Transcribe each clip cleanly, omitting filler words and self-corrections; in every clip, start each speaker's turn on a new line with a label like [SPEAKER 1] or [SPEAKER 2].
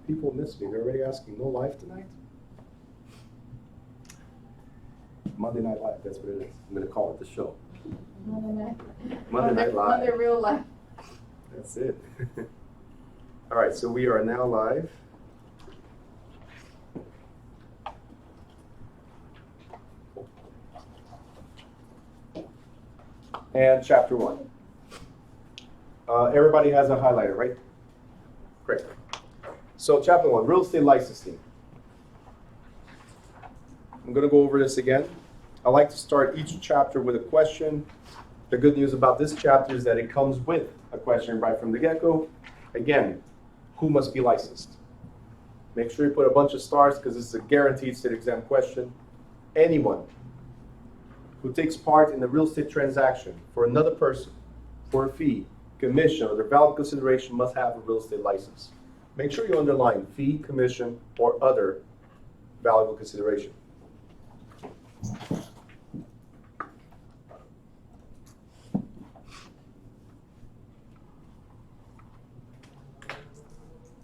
[SPEAKER 1] People miss me. They're already asking, no live tonight? Monday Night Live, that's what it is. I'm going to call it the show. Monday Night Live.
[SPEAKER 2] Monday Real Life.
[SPEAKER 1] That's it. All right, so we are now live. And chapter 1. Everybody has a highlighter, right? Great. So chapter 1, real estate licensing. I'm going to go over this again. I like to start each chapter with a question. The good news about this chapter is that it comes with a question right from the get-go. Again, who must be licensed? Make sure you put a bunch of stars because this is a guaranteed state exam question. Anyone who takes part in a real estate transaction for another person for a fee, commission, or their valid consideration must have a real estate license. Make sure you underline fee, commission, or other valuable consideration.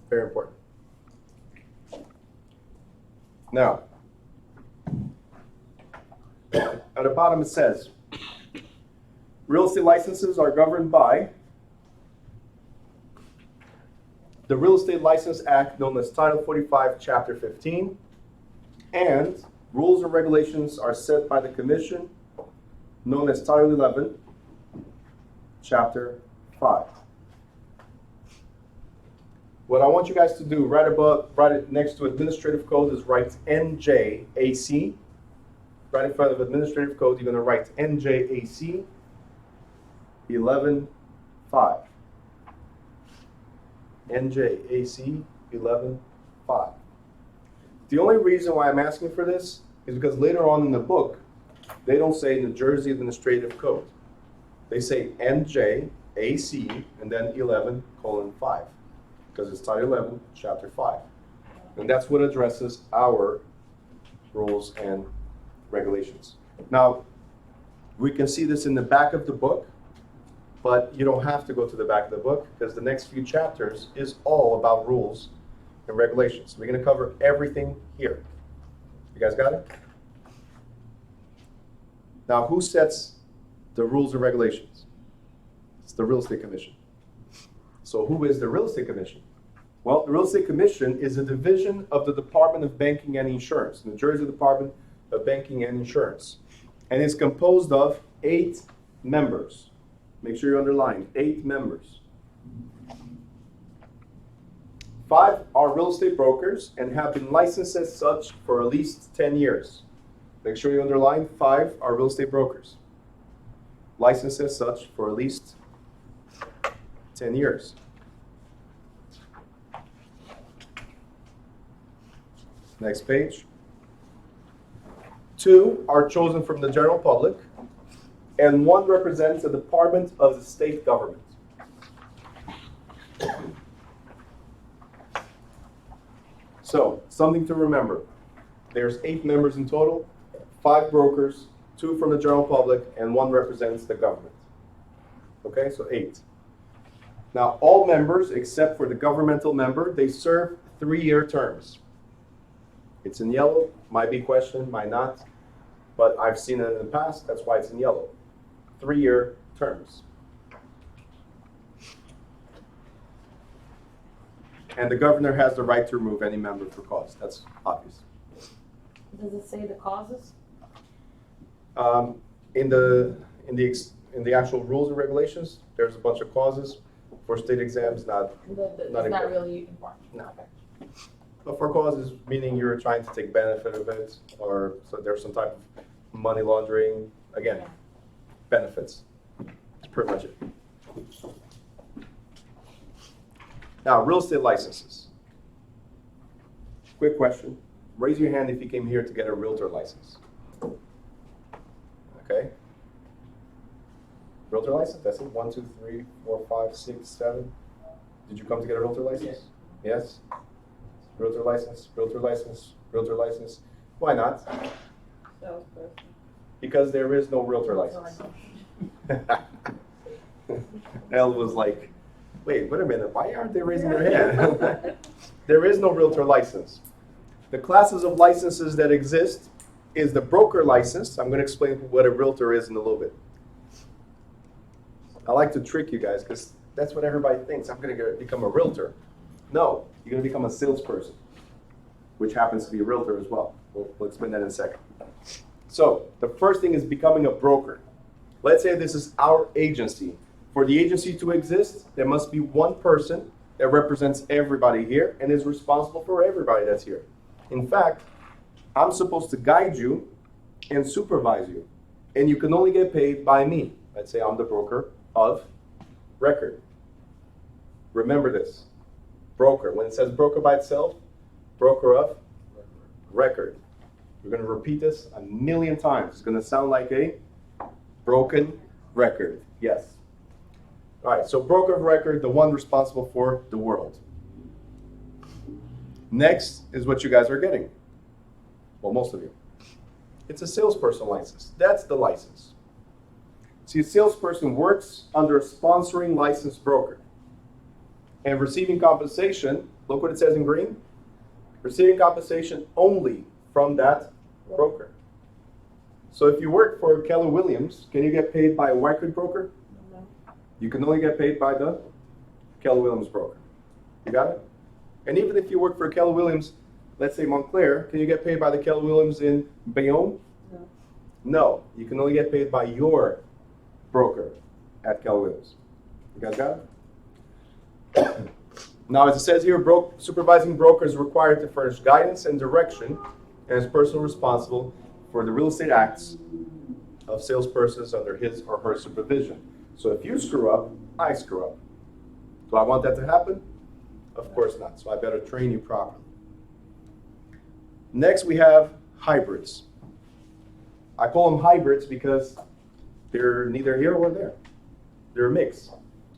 [SPEAKER 1] Very important. Now, at the bottom it says, real estate licenses are governed by the Real Estate License Act, known as Title 45, Chapter 15, and rules and regulations are set by the Commission, known as Title 11, Chapter 5. What I want you guys to do right next to Administrative Code is write NJAC. Right in front of Administrative Code, you're going to write NJAC 11.5. NJAC 11.5. The only reason why I'm asking for this is because later on in the book, they don't say New Jersey Administrative Code. They say NJAC and then 11:5. Because it's Title 11, Chapter 5. And that's what addresses our rules and regulations. Now, we can see this in the back of the book, but you don't have to go to the back of the book because the next few chapters is all about rules and regulations. We're going to cover everything here. You guys got it? Now, who sets the rules and regulations? It's the Real Estate Commission. So who is the Real Estate Commission? Well, the Real Estate Commission is a division of the Department of Banking and Insurance, New Jersey Department of Banking and Insurance. And it's composed of 8 members. Make sure you underline 8 members. 5 are real estate brokers and have been licensed as such for at least 10 years. Make sure you underline 5 are real estate brokers. Licensed as such for at least 10 years. Next page. 2 are chosen from the general public, and 1 represents a department of the state government. So, something to remember. There's 8 members in total, 5 brokers, 2 from the general public, and 1 represents the government. Okay, so 8. Now, all members, except for the governmental member, they serve 3-year terms. It's in yellow, might be questioned, might not, but I've seen it in the past, that's why it's in yellow. 3-year terms. And the governor has the right to remove any member for cause, that's obvious.
[SPEAKER 2] Does it say the causes?
[SPEAKER 1] In the actual rules and regulations, there's a bunch of clauses. For state exams, not
[SPEAKER 2] Not really important.
[SPEAKER 1] No.
[SPEAKER 2] Okay.
[SPEAKER 1] But for causes, meaning you're trying to take benefit of it, or so there's some type of money laundering, again, benefits. That's pretty much it. Now, real estate licenses. Quick question. Raise your hand if you came here to get a realtor license. Okay. Realtor license, that's it? 1, 2, 3, 4, 5, 6, 7. Did you come to get a realtor license? Yes. Realtor license, realtor license, realtor license. Why not?
[SPEAKER 2] Salesperson.
[SPEAKER 1] Because there is no realtor license. Elle was like, Wait a minute, why aren't they raising their hand? There is no realtor license. The classes of licenses that exist is the broker license. I'm going to explain what a realtor is in a little bit. I like to trick you guys because that's what everybody thinks. I'm going to become a realtor. No, you're going to become a salesperson, which happens to be a realtor as well. We'll explain that in a second. So the first thing is becoming a broker. Let's say this is our agency. For the agency to exist, there must be one person that represents everybody here and is responsible for everybody that's here. In fact, I'm supposed to guide you and supervise you, and you can only get paid by me. Let's say I'm the broker of record. Remember this. Broker. When it says broker by itself, broker of record. We're going to repeat this a million times. It's going to sound like a broken record. Yes. All right, so broker of record, the one responsible for the world. Next is what you guys are getting. Well, most of you. It's a salesperson license. That's the license. See, a salesperson works under a sponsoring licensed broker. And receiving compensation, look what it says in green. Receiving compensation only from that broker. So if you work for Keller Williams, can you get paid by a record broker?
[SPEAKER 2] No.
[SPEAKER 1] You can only get paid by the Keller Williams broker. You got it? And even if you work for Keller Williams, let's say Montclair, can you get paid by the Keller Williams in Bayonne?
[SPEAKER 2] No.
[SPEAKER 1] No, you can only get paid by your broker at Keller Williams. You guys got it? Now, as it says here, supervising broker is required to furnish guidance and direction and is personally responsible for the real estate acts of salespersons under his or her supervision. So if you screw up, I screw up. Do I want that to happen? Of course not. So I better train you properly. Next, we have hybrids. I call them hybrids because they're neither here or there. They're a mix.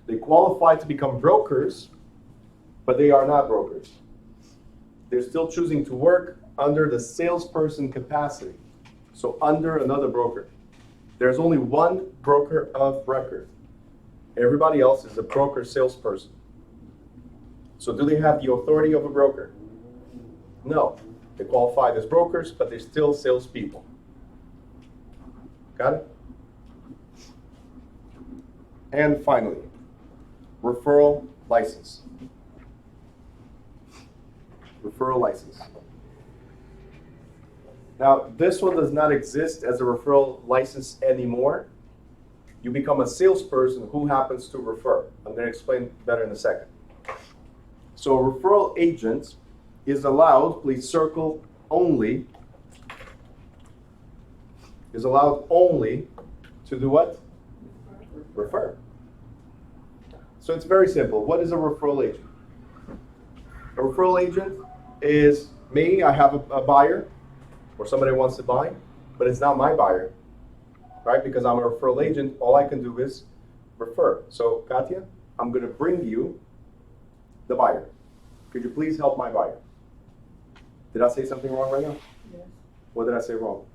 [SPEAKER 1] They qualify to become brokers, but they are not brokers. They're still choosing to work under the salesperson capacity, so under another broker. There's only one broker of record. Everybody else is a broker salesperson. So do they have the authority of a broker? No. They qualified as brokers, but they're still salespeople. Got it? And finally, referral license. Referral license. Now, this one does not exist as a referral license anymore. You become a salesperson who happens to refer. I'm going to explain better in a second. So a referral agent is allowed, please circle only, is allowed only to do what? Refer. So it's very simple. What is a referral agent? A referral agent is me. I have a buyer or somebody wants to buy, but it's not my buyer, right? Because I'm a referral agent, all I can do is refer. So Katya, I'm going to bring you the buyer. Could you please help my buyer? Did I say something wrong right now?
[SPEAKER 2] Yes.
[SPEAKER 1] What did I say wrong?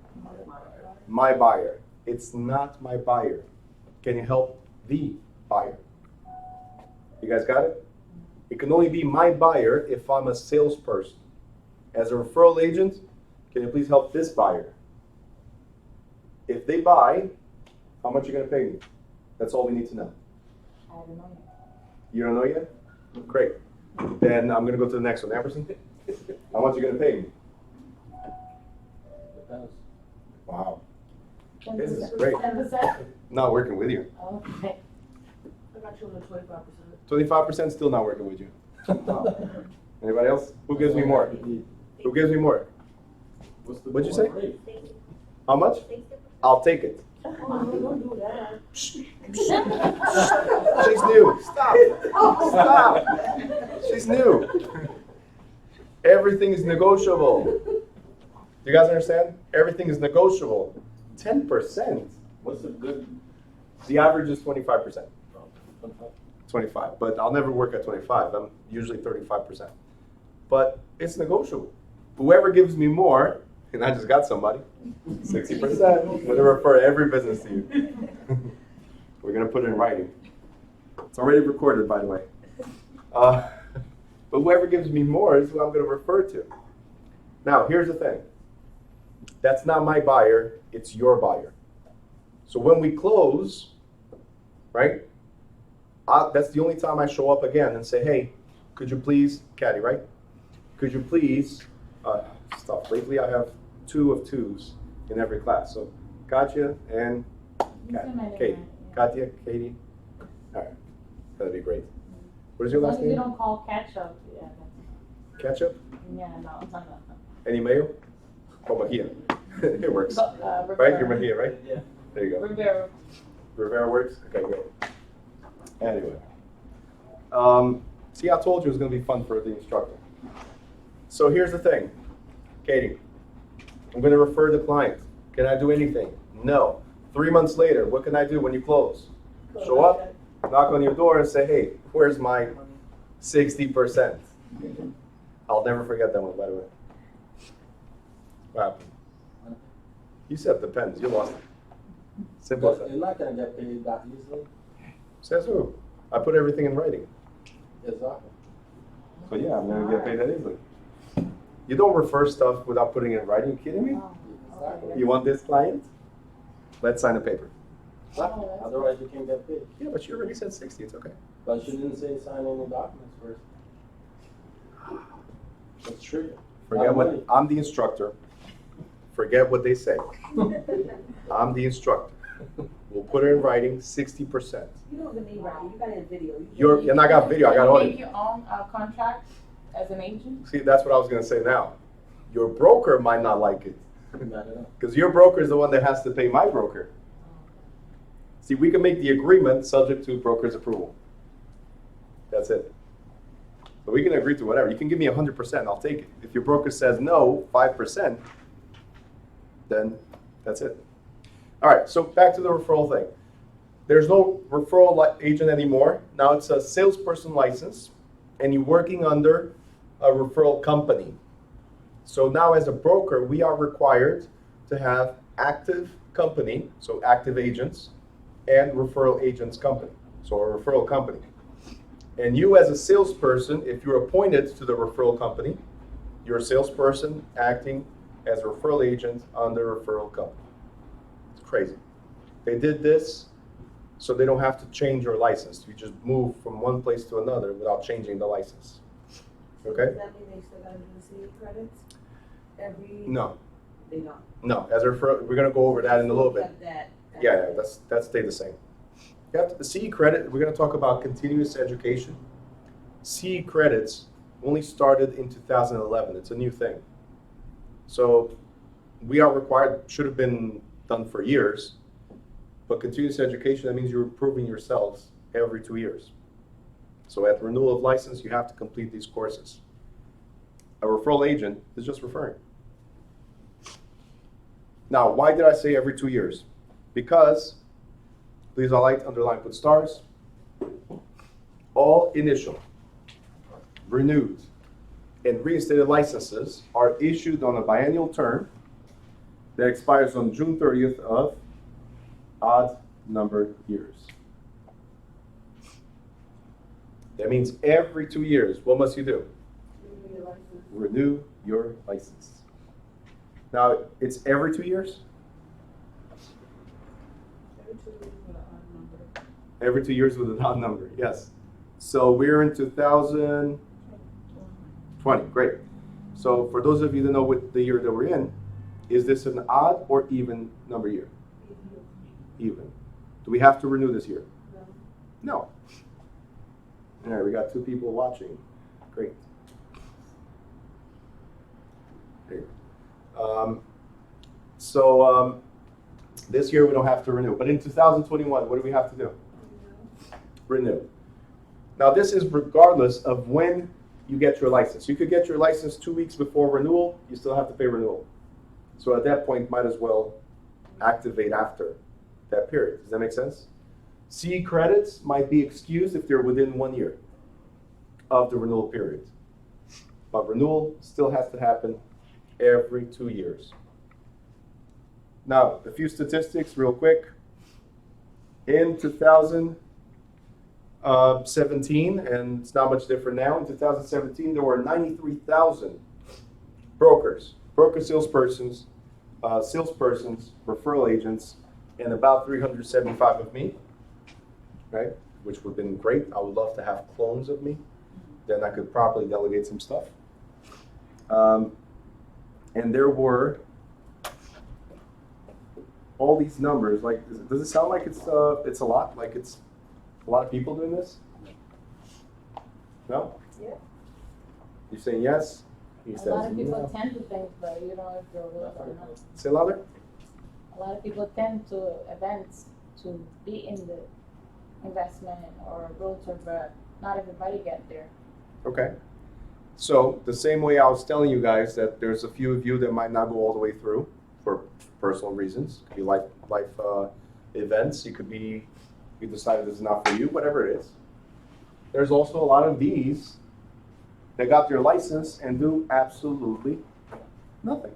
[SPEAKER 1] My buyer. It's not my buyer. Can you help the buyer? You guys got it? It can only be my buyer if I'm a salesperson. As a referral agent, can you please help this buyer? If they buy, how much are you going to pay me? That's all we need to know.
[SPEAKER 2] I don't know.
[SPEAKER 1] You don't know yet? Great. Then I'm going to go to the next one. Amberson, how much are you going to pay me?
[SPEAKER 3] Depends.
[SPEAKER 1] Wow.
[SPEAKER 2] 10%.
[SPEAKER 1] This is great.
[SPEAKER 2] 10%?
[SPEAKER 1] Not working with you.
[SPEAKER 2] Okay.
[SPEAKER 4] I got you on the 25%.
[SPEAKER 1] 25% still not working with you. Anybody else? Who gives me more? Who gives me more? What'd you say? How much? I'll take it.
[SPEAKER 4] Oh, don't do that.
[SPEAKER 1] She's new. Stop. Stop. She's new. Everything is negotiable. You guys understand? Everything is negotiable. 10%.
[SPEAKER 3] What's the good?
[SPEAKER 1] The average is 25%. 25, but I'll never work at 25. I'm usually 35%. But it's negotiable. Whoever gives me more, and I just got somebody, 60%. I'm going to refer every business to you. We're going to put it in writing. It's already recorded, by the way. Uh, but whoever gives me more is who I'm going to refer to. Now, here's the thing. That's not my buyer, it's your buyer. So when we close, right, that's the only time I show up again and say, hey, could you please, Caddy, right? Could you please, stop. Lately I have 2 of 2s in every class. So Katya and Katie. Katya, Katie. All right, that'd be great. What is your last
[SPEAKER 2] As long as you
[SPEAKER 1] name?
[SPEAKER 2] don't call ketchup. Yeah,
[SPEAKER 1] Ketchup?
[SPEAKER 2] yeah, no.
[SPEAKER 1] Any mayo? Oh, Mahia. It works.
[SPEAKER 2] Rivera.
[SPEAKER 1] Right? You're Mahia, right?
[SPEAKER 3] Yeah.
[SPEAKER 1] There you go.
[SPEAKER 2] Rivera.
[SPEAKER 1] Rivera works? Okay, great. Anyway. See, I told you it was going to be fun for the instructor. So here's the thing. Katie, I'm going to refer the client. Can I do anything? No. 3 months later, what can I do when you close? Show up, knock on your door and say, hey, where's my 60%? I'll never forget that one, by the way. What happened? You said depends. You lost it. Simple as
[SPEAKER 3] But
[SPEAKER 1] that.
[SPEAKER 3] you're not gonna get paid that easily.
[SPEAKER 1] Says who? I put everything in writing.
[SPEAKER 3] Exactly.
[SPEAKER 1] So yeah, I'm gonna get paid that easily. You don't refer stuff without putting it in writing. You kidding me?
[SPEAKER 2] Oh,
[SPEAKER 3] Exactly.
[SPEAKER 1] You want this client? Let's sign a paper.
[SPEAKER 3] Exactly. Otherwise you can't get paid.
[SPEAKER 1] Yeah, but you already said 60. It's okay.
[SPEAKER 3] But you didn't say sign any documents first. That's true.
[SPEAKER 1] Forget
[SPEAKER 3] Not
[SPEAKER 1] what
[SPEAKER 3] money.
[SPEAKER 1] I'm the instructor. Forget what they say. I'm the instructor. We'll put it in writing. 60%.
[SPEAKER 4] You don't even need writing, you got a video.
[SPEAKER 1] And I got video. I got
[SPEAKER 2] Can you
[SPEAKER 1] audio.
[SPEAKER 2] make your own contract as an agent?
[SPEAKER 1] See, that's what I was gonna say now. Your broker might not like it.
[SPEAKER 3] Not enough.
[SPEAKER 1] Because your broker is the one that has to pay my broker. See, we can make the agreement subject to broker's approval. That's it. But we can agree to whatever. You can give me 100%, I'll take it. If your broker says no, 5%, then that's it. All right, so back to the referral thing. There's no referral agent anymore. Now it's a salesperson license, and you're working under a referral company. So now as a broker, we are required to have active company, so active agents, and referral agents company, so a referral company. And you as a salesperson, if you're appointed to the referral company, you're a salesperson acting as a referral agent under a referral company. It's crazy. They did this so they don't have to change your license. You just move from one place to another without changing the license. Okay?
[SPEAKER 4] Does that mean they still gotta do the city credits?
[SPEAKER 1] No,
[SPEAKER 4] They don't.
[SPEAKER 1] no. As a referral, we're gonna go over that in a little bit.
[SPEAKER 4] Kept that.
[SPEAKER 1] Yeah, that's stayed the same. You have to, the CE credit, we're going to talk about continuous education. CE credits only started in 2011. It's a new thing. So we are required, should have been done for years, but continuous education, that means you're improving yourselves every 2 years. So at renewal of license, you have to complete these courses. A referral agent is just referring. Now, why did I say every 2 years? Because, please highlight, underline, put stars. All initial, renewed, and reinstated licenses are issued on a biennial term that expires on June 30th of odd numbered years. That means every 2 years, what must you do? Renew your license. Now, it's every 2 years? Every 2 years with an odd number, yes. So we're in 2020, great. So for those of you that know what the year that we're in, is this an odd or even number year? Even. Do we have to renew this year? No. All right, we got 2 people watching. Great. There. This year we don't have to renew, but in 2021, what do we have to do? Renew. Now this is regardless of when you get your license. You could get your license 2 weeks before renewal, you still have to pay renewal. So at that point, might as well activate after that period. Does that make sense? CE credits might be excused if they're within 1 year of the renewal period. But renewal still has to happen every 2 years. Now, a few statistics real quick. In 2000, 17, and it's not much different now. In 2017, there were 93,000 brokers, salespersons, referral agents, and about 375 of me, right? Which would have been great. I would love to have clones of me. Then I could properly delegate some stuff. And there were all these numbers. Like, does it sound like it's a lot? Like it's a lot of people doing this? No?
[SPEAKER 4] Yeah.
[SPEAKER 1] You're saying yes? He
[SPEAKER 2] A
[SPEAKER 1] says
[SPEAKER 2] lot of people
[SPEAKER 1] no.
[SPEAKER 2] attend to things, but you don't know if they're real or not.
[SPEAKER 1] Say louder?
[SPEAKER 2] A lot of people attend to events to be in the investment or realtor, but not everybody get there.
[SPEAKER 1] Okay. So the same way I was telling you guys that there's a few of you that might not go all the way through for personal reasons. It could be life events. It could be you decided this is not for you, whatever it is. There's also a lot of these that got their license and do absolutely nothing.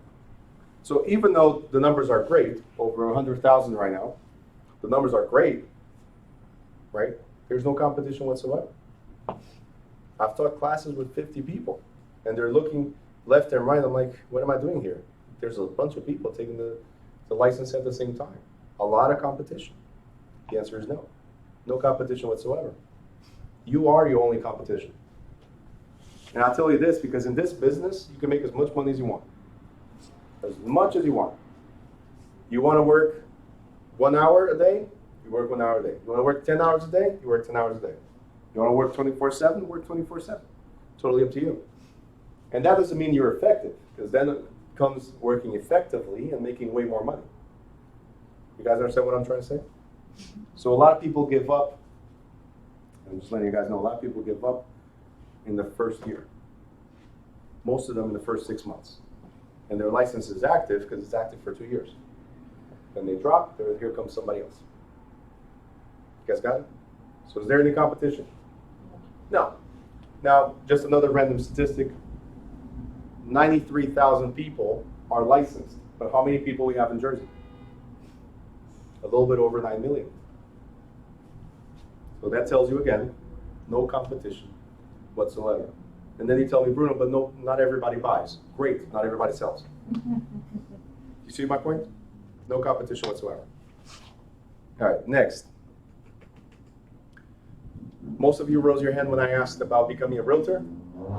[SPEAKER 1] So even though the numbers are great, over 100,000 right now, the numbers are great, right? There's no competition whatsoever. I've taught classes with 50 people, and they're looking left and right. I'm like, what am I doing here? There's a bunch of people taking the license at the same time. A lot of competition. The answer is no. No competition whatsoever. You are your only competition. And I'll tell you this, because in this business, you can make as much money as you want. As much as you want. You want to work 1 hour a day? You work 1 hour a day. You want to work 10 hours a day? You work 10 hours a day. You want to work 24/7? Work 24/7. Totally up to you. And that doesn't mean you're effective, because then it comes working effectively and making way more money. You guys understand what I'm trying to say? So a lot of people give up. I'm just letting you guys know, a lot of people give up in the first year. Most of them in the first 6 months. And their license is active because it's active for 2 years. Then they drop, here comes somebody else. You guys got it? So is there any competition? No. Now, just another random statistic. 93,000 people are licensed. But how many people we have in Jersey? A little bit over 9 million. So that tells you again, no competition whatsoever. And then you tell me, Bruno, but no, not everybody buys. Great, not everybody sells. You see my point? No competition whatsoever. All right, next. Most of you rose your hand when I asked about becoming a realtor.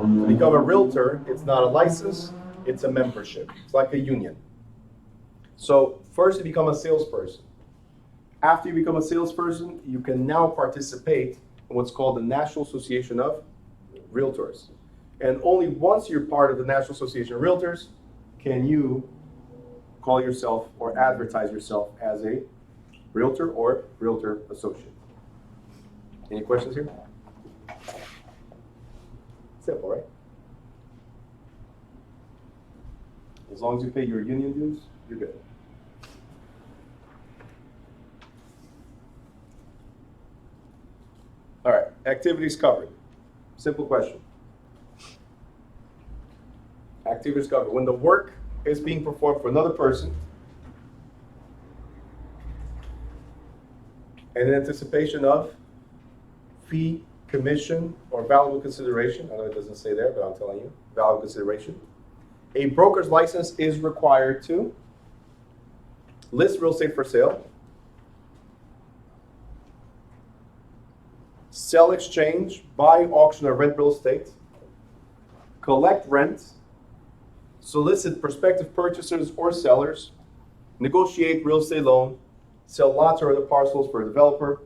[SPEAKER 1] To become a realtor, it's not a license, it's a membership. It's like a union. So first you become a salesperson. After you become a salesperson, you can now participate in what's called the National Association of Realtors. And only once you're part of the National Association of Realtors can you call yourself or advertise yourself as a realtor or realtor associate. Any questions here? Simple, right? As long as you pay your union dues, you're good. All right, activities covered. Simple question. Activities covered. When the work is being performed for another person, and in anticipation of fee, commission, or valuable consideration, I know it doesn't say there, but I'm telling you, valuable consideration, a broker's license is required to list real estate for sale, sell, exchange, buy, auction, or rent real estate, collect rent, solicit prospective purchasers or sellers, negotiate real estate loan, sell lots or other parcels for a developer,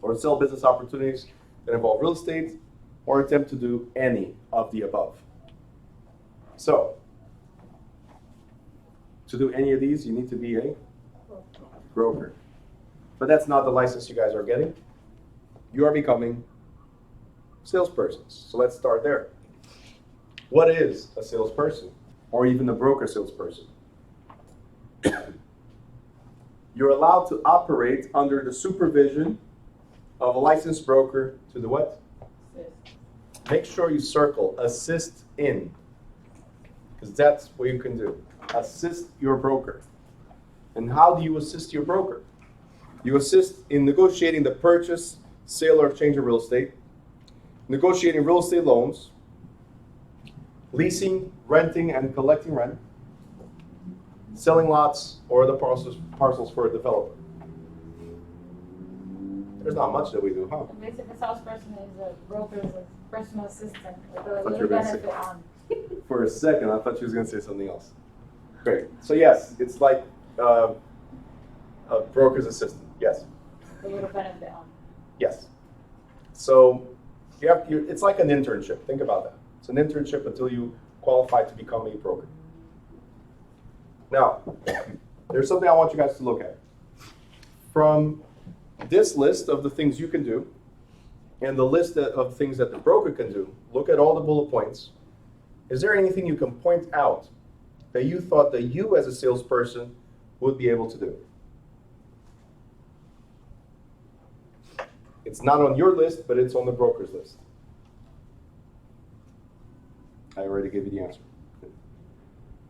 [SPEAKER 1] or sell business opportunities that involve real estate, or attempt to do any of the above. So, to do any of these, you need to be a broker. But that's not the license you guys are getting. You are becoming salespersons. So let's start there. What is a salesperson, or even a broker salesperson? You're allowed to operate under the supervision of a licensed broker to do what?
[SPEAKER 2] Assist.
[SPEAKER 1] Make sure you circle assist in, because that's what you can do. Assist your broker. And how do you assist your broker? You assist in negotiating the purchase, sale or exchange of real estate, negotiating real estate loans, leasing, renting, and collecting rent, selling lots or the parcels for a developer. There's not much that we do, huh?
[SPEAKER 2] Basically, the salesperson is a broker's personal assistant with a
[SPEAKER 1] thought you
[SPEAKER 2] little
[SPEAKER 1] were gonna say-
[SPEAKER 2] benefit on.
[SPEAKER 1] For a second, I thought you was going to say something else. Great. So yes, it's like a broker's assistant. Yes.
[SPEAKER 2] A little benefit on.
[SPEAKER 1] Yes. So it's like an internship. Think about that. It's an internship until you qualify to become a broker. Now, there's something I want you guys to look at. From this list of the things you can do and the list of things that the broker can do, look at all the bullet points. Is there anything you can point out that you thought that you as a salesperson would be able to do? It's not on your list, but it's on the broker's list. I already gave you the answer.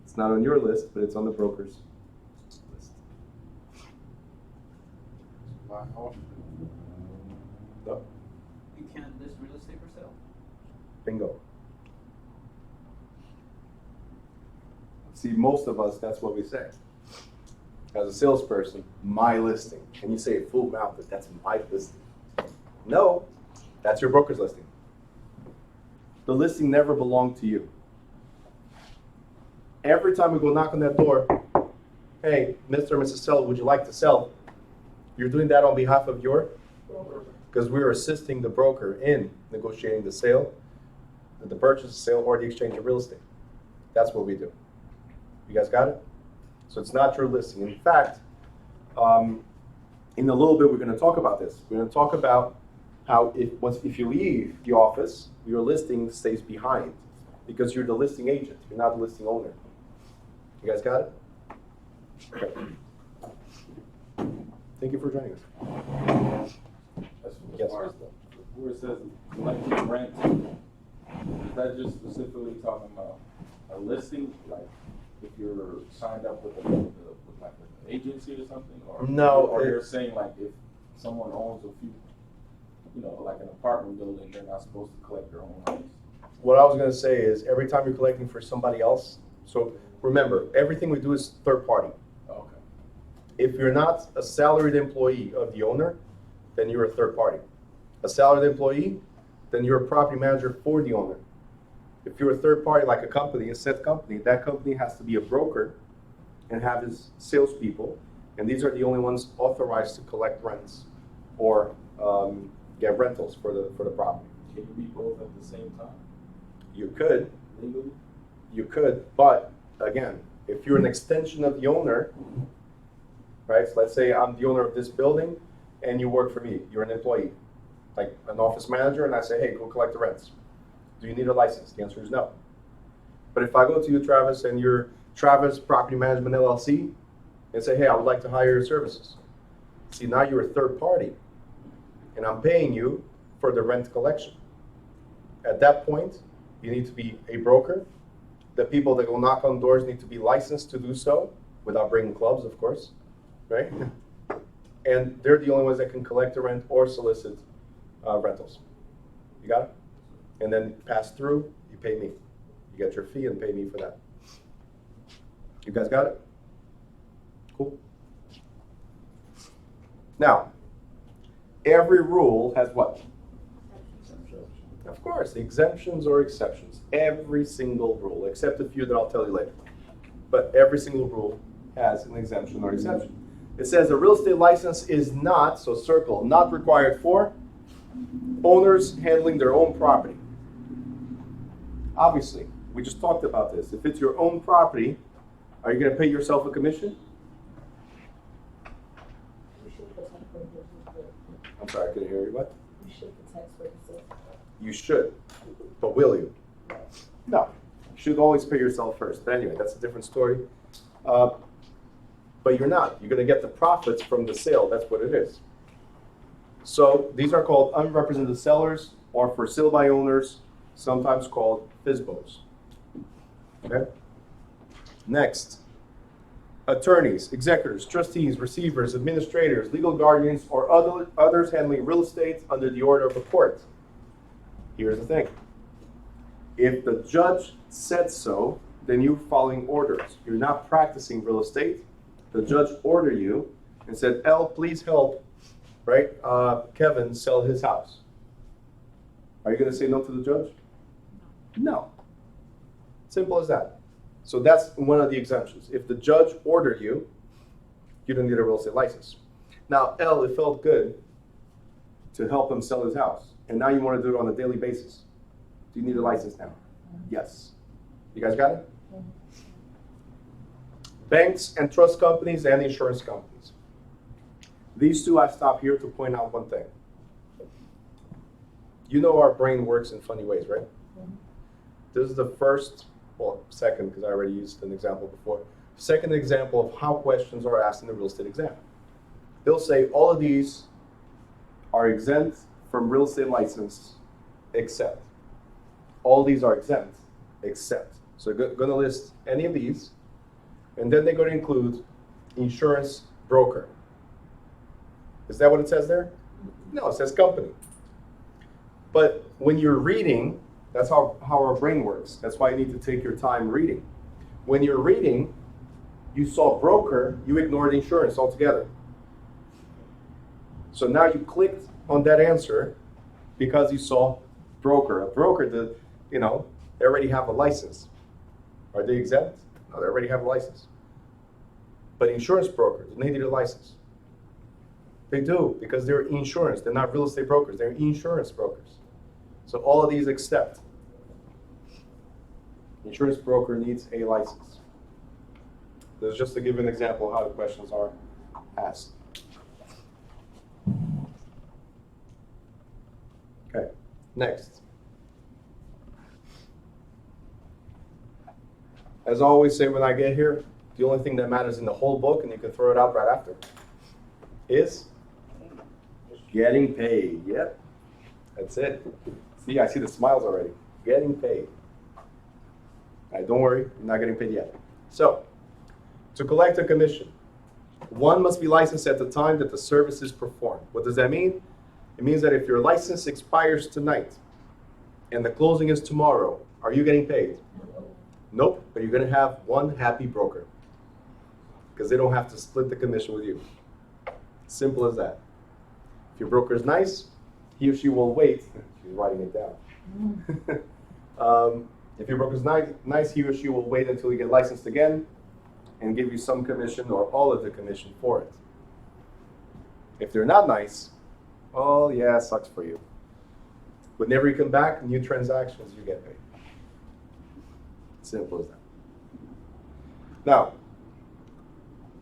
[SPEAKER 1] It's not on your list, but it's on the broker's list. No?
[SPEAKER 5] You can't list real estate for sale?
[SPEAKER 1] Bingo. See, most of us, that's what we say. As a salesperson, my listing. And you say it full mouth that that's my listing. No, that's your broker's listing. The listing never belonged to you. Every time we go knock on that door, hey, Mr. or Mrs. Seller, would you like to sell? You're doing that on behalf of your broker. Because we're assisting the broker in negotiating the sale, the purchase, sale, or the exchange of real estate. That's what we do. You guys got it? So it's not your listing. In fact, in a little bit, we're going to talk about this. We're going to talk about how if you leave the office, your listing stays behind because you're the listing agent. You're not the listing owner. You guys got it? Okay. Thank you for joining us. Yes.
[SPEAKER 6] Where it says collecting rent, is that just specifically talking about a listing, like if you're signed up with like an agency or something, or
[SPEAKER 1] No,
[SPEAKER 6] or you're saying like if someone owns a few, like an apartment building, they're not supposed to collect their own rent.
[SPEAKER 1] What I was going to say is every time you're collecting for somebody else, so remember, everything we do is third party.
[SPEAKER 6] Okay.
[SPEAKER 1] If you're not a salaried employee of the owner, then you're a third party. A salaried employee, then you're a property manager for the owner. If you're a third party, like a company, a set company, that company has to be a broker and have his salespeople, and these are the only ones authorized to collect rents or get rentals for the property.
[SPEAKER 6] Can you be both at the same time
[SPEAKER 1] You could,
[SPEAKER 6] legally?
[SPEAKER 1] but again, if you're an extension of the owner, right? So let's say I'm the owner of this building and you work for me, you're an employee, like an office manager, and I say, hey, go collect the rents. Do you need a license? The answer is no. But if I go to you, Travis, and you're Travis Property Management LLC, and say, hey, I would like to hire your services. See, now you're a third party, and I'm paying you for the rent collection. At that point, you need to be a broker. The people that go knock on doors need to be licensed to do so, without bringing clubs, of course, right? And they're the only ones that can collect the rent or solicit rentals. You got it? And then pass through, you pay me. You get your fee and pay me for that. You guys got it? Cool. Now, every rule has what? Of course, exemptions or exceptions. Every single rule, except a few that I'll tell you later. But every single rule has an exemption or exception. It says a real estate license is not, so circle, not required for owners handling their own property. Obviously, we just talked about this. If it's your own property, are you going to pay yourself a commission? I'm sorry, I couldn't hear you. What?
[SPEAKER 4] You should for tax purposes.
[SPEAKER 1] You should, but will you? No. You should always pay yourself first. But anyway, that's a different story. But you're not. You're going to get the profits from the sale. That's what it is. So these are called unrepresented sellers, or for sale by owners, sometimes called FSBOs. Okay? Next, attorneys, executors, trustees, receivers, administrators, legal guardians, or others handling real estate under the order of a court. Here's the thing. If the judge said so, then you're following orders. You're not practicing real estate. The judge ordered you and said, "L, please help, right? Kevin sell his house." Are you going to say no to the judge? No. Simple as that. So that's one of the exemptions. If the judge ordered you, you don't need a real estate license. Now, L, it felt good to help him sell his house, and now you want to do it on a daily basis. Do you need a license now? Yes. You guys got it? Banks and trust companies and insurance companies. These two, I stop here to point out one thing. You know our brain works in funny ways, right? This is the first, well, second, because I already used an example before. Second example of how questions are asked in the real estate exam. They'll say all of these are exempt from real estate license, except. All these are exempt, except. So they're going to list any of these, and then they're going to include insurance broker. Is that what it says there? No, it says company. But when you're reading, that's how our brain works. That's why you need to take your time reading. When you're reading, you saw broker, you ignored insurance altogether. So now you clicked on that answer because you saw broker. A broker, they already have a license. Are they exempt? No, they already have a license. But insurance brokers, they need a license. They do, because they're insurance. They're not real estate brokers. They're insurance brokers. So all of these except. Insurance broker needs a license. This is just to give you an example of how the questions are asked. Okay, next. As I always say when I get here, the only thing that matters in the whole book, and you can throw it out right after, is getting paid. Yep, that's it. See, I see the smiles already. Getting paid. All right, don't worry, you're not getting paid yet. So, to collect a commission, one must be licensed at the time that the service is performed. What does that mean? It means that if your license expires tonight and the closing is tomorrow, are you getting paid? Nope, but you're going to have one happy broker because they don't have to split the commission with you. Simple as that. If your broker is nice, he or she will wait. She's writing it down. If your broker is nice, he or she will wait until you get licensed again and give you some commission or all of the commission for it. If they're not nice, oh yeah, it sucks for you. Whenever you come back, new transactions, you get paid. Simple as that. Now,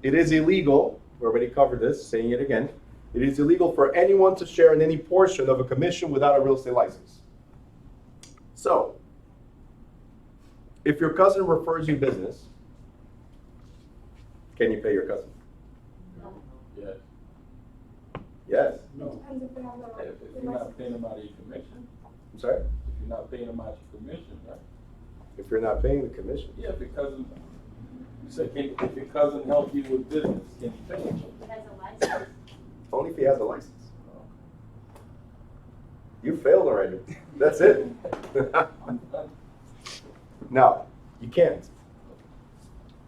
[SPEAKER 1] it is illegal, we already covered this, saying it again, it is illegal for anyone to share in any portion of a commission without a real estate license. So, if your cousin refers you business, can you pay your cousin?
[SPEAKER 6] Yes.
[SPEAKER 1] Yes.
[SPEAKER 6] No. If you're not paying them out of your commission.
[SPEAKER 1] I'm sorry?
[SPEAKER 6] If you're not paying them out of your commission, right?
[SPEAKER 1] If you're not paying the commission.
[SPEAKER 6] Yeah, if your cousin, you said, if your cousin helped you with business, can you pay him?
[SPEAKER 2] He has a license.
[SPEAKER 1] Only if he has a license. You failed already. That's it. Now, you can't.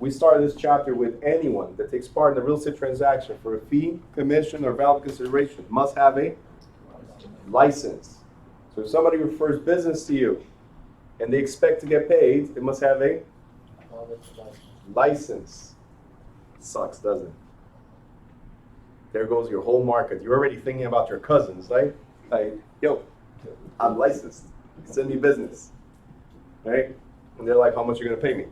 [SPEAKER 1] We started this chapter with anyone that takes part in a real estate transaction for a fee, commission, or valid consideration must have a license. So if somebody refers business to you and they expect to get paid, they must have a license. Sucks, doesn't it? There goes your whole market. You're already thinking about your cousins, right? Like, yo, I'm licensed. Send me business. Right? And they're like, how much are you going to pay me?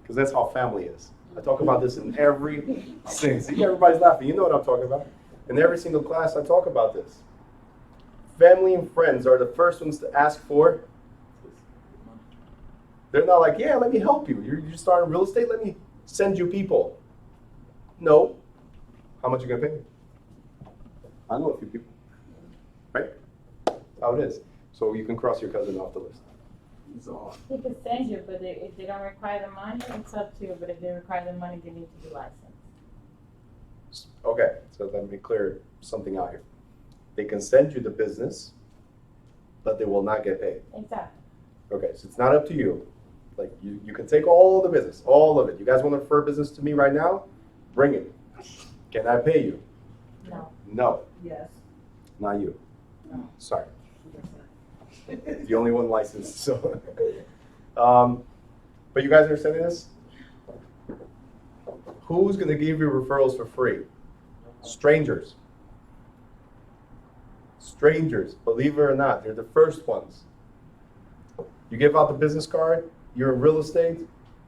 [SPEAKER 1] Because that's how family is. I talk about this in every single, see, everybody's laughing. You know what I'm talking about. In every single class, I talk about this. Family and friends are the first ones to ask for. They're not like, yeah, let me help you. You're starting real estate, let me send you people. No. How much are you going to pay me? I know a few people. Right? That's how it is. So you can cross your cousin off the list.
[SPEAKER 6] He's on.
[SPEAKER 2] He could send you, but if they don't require the money, it's up to you, but if they require the money, they need to be licensed.
[SPEAKER 1] Okay, so let me clear something out here. They can send you the business, but they will not get paid.
[SPEAKER 2] Exactly.
[SPEAKER 1] Okay, so it's not up to you. Like, you can take all the business, all of it. You guys want to refer business to me right now? Bring it. Can I pay you?
[SPEAKER 2] No.
[SPEAKER 1] No,
[SPEAKER 4] Yes.
[SPEAKER 1] not you.
[SPEAKER 4] No.
[SPEAKER 1] Sorry. The only one licensed, so. But you guys understanding this? Who's gonna give you referrals for free? Strangers. Strangers, believe it or not, they're the first ones. You give out the business card, you're in real estate,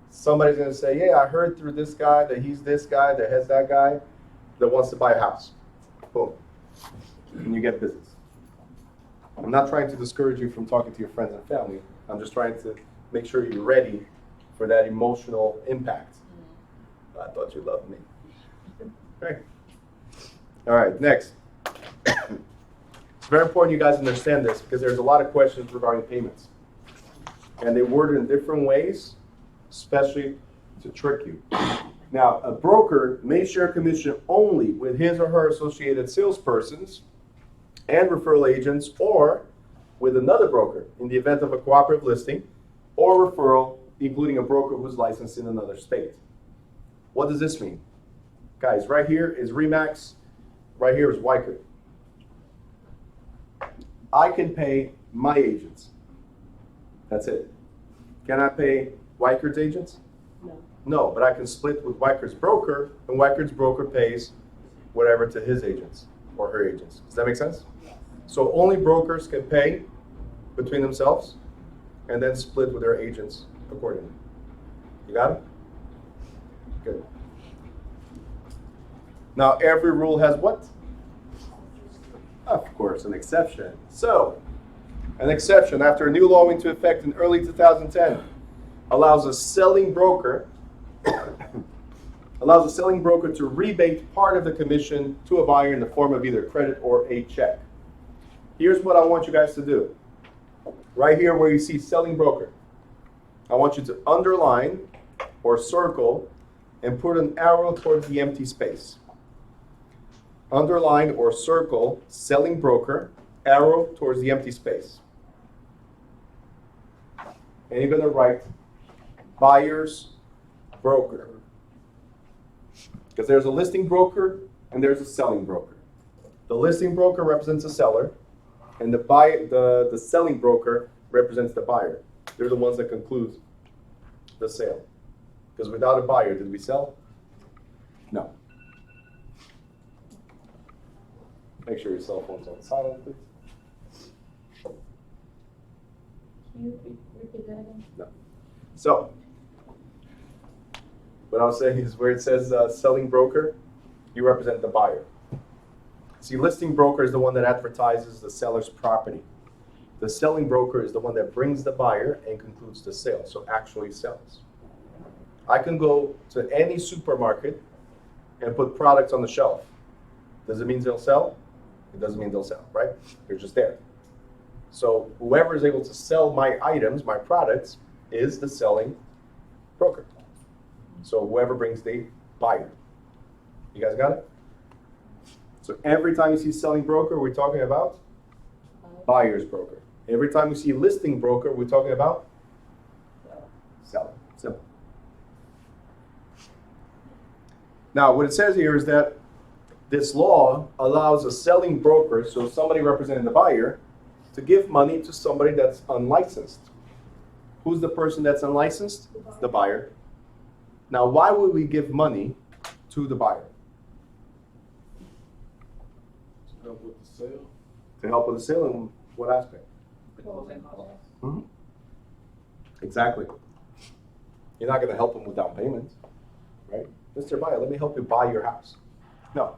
[SPEAKER 1] somebody's gonna say, yeah, I heard through this guy that he's this guy, that has that guy, that wants to buy a house. Boom. And you get business. I'm not trying to discourage you from talking to your friends and family. I'm just trying to make sure you're ready for that emotional impact. I thought you loved me. Okay. All right, next. It's very important you guys understand this because there's a lot of questions regarding payments. And they word it in different ways, especially to trick you. Now, a broker may share commission only with his or her associated salespersons and referral agents, or with another broker in the event of a cooperative listing or referral, including a broker who's licensed in another state. What does this mean? Guys, right here is Remax, right here is Wyker. I can pay my agents. That's it. Can I pay Wyker's agents?
[SPEAKER 4] No.
[SPEAKER 1] No, but I can split with Wyker's broker, and Wyker's broker pays whatever to his agents or her agents. Does that make sense? So only brokers can pay between themselves and then split with their agents accordingly. You got it? Good. Now every rule has what? Of course, an exception. So, an exception after a new law went into effect in early 2010 allows a selling broker to rebate part of the commission to a buyer in the form of either credit or a check. Here's what I want you guys to do. Right here where you see selling broker, I want you to underline or circle and put an arrow towards the empty space. Underline or circle selling broker, arrow towards the empty space. And you're going to write buyer's broker. Because there's a listing broker and there's a selling broker. The listing broker represents the seller, and the selling broker represents the buyer. They're the ones that conclude the sale. Because without a buyer, did we sell? No. Make sure your cell phone's on silent, please.
[SPEAKER 2] Can you repeat that again?
[SPEAKER 1] No. So, what I was saying is where it says selling broker, you represent the buyer. See, listing broker is the one that advertises the seller's property. The selling broker is the one that brings the buyer and concludes the sale, so actually sells. I can go to any supermarket and put products on the shelf. Does it mean they'll sell? It doesn't mean they'll sell, right? They're just there. So whoever is able to sell my items, my products, is the selling broker. So whoever brings the buyer. You guys got it? So every time you see selling broker, we're talking about buyer's broker. Every time we see listing broker, we're talking about selling. Simple. Now, what it says here is that this law allows a selling broker, so somebody representing the buyer, to give money to somebody that's unlicensed. Who's the person that's unlicensed? The buyer. Now, why would we give money to the buyer?
[SPEAKER 6] To help with the sale.
[SPEAKER 1] To help with the sale in what aspect?
[SPEAKER 5] The closing costs.
[SPEAKER 1] Mm-hmm. Exactly. You're not going to help them with down payment, right? Mr. Buyer, let me help you buy your house. No.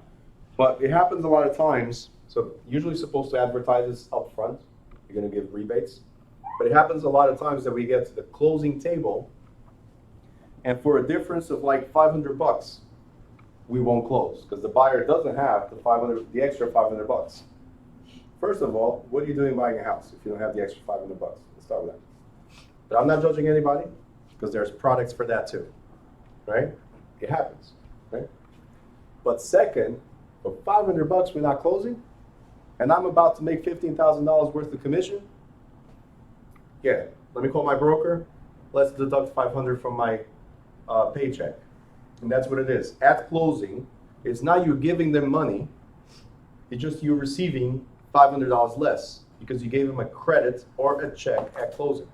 [SPEAKER 1] But it happens a lot of times, so usually supposed to advertise this up front. You're going to give rebates. But it happens a lot of times that we get to the closing table, and for a difference of like $500, we won't close because the buyer doesn't have the extra $500. First of all, what are you doing buying a house if you don't have the extra $500? Let's start with that. But I'm not judging anybody because there's products for that too, right? It happens, right? But second, for $500 we're not closing, and I'm about to make $15,000 worth of commission. Yeah, let me call my broker. Let's deduct $500 from my paycheck, and that's what it is. At closing, it's not you giving them money. It's just you receiving $500 less because you gave them a credit or a check at closing.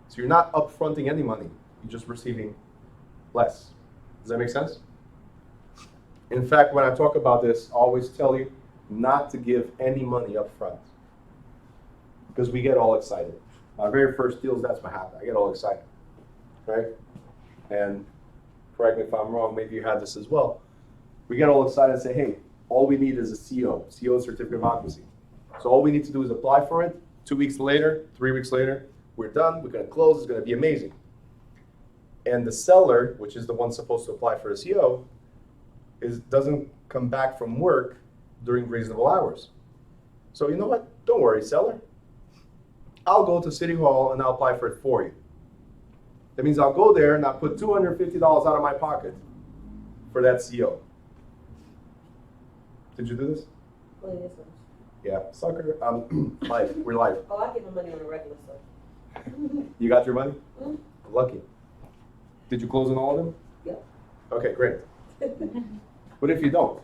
[SPEAKER 1] So you're not upfronting any money. You're just receiving less. Does that make sense? In fact, when I talk about this, I always tell you not to give any money up front because we get all excited. My very first deals, that's what happened. I get all excited, right? And correct me if I'm wrong, maybe you had this as well. We get all excited and say, hey, all we need is a CO, certificate of occupancy. So all we need to do is apply for it. 2 weeks later, 3 weeks later, we're done. We're going to close. It's going to be amazing. And the seller, which is the one supposed to apply for a CO, doesn't come back from work during reasonable hours. So you know what? Don't worry, seller. I'll go to City Hall and I'll apply for it for you. That means I'll go there and I'll put $250 out of my pocket for that CO. Did you do this?
[SPEAKER 4] Well, it is one.
[SPEAKER 1] Yeah, sucker. Live. We're live.
[SPEAKER 4] Oh, I give them money on the regular stuff.
[SPEAKER 1] You got your money?
[SPEAKER 4] Mm.
[SPEAKER 1] Lucky. Did you close on all of them?
[SPEAKER 4] Yep.
[SPEAKER 1] Okay, great. What if you don't?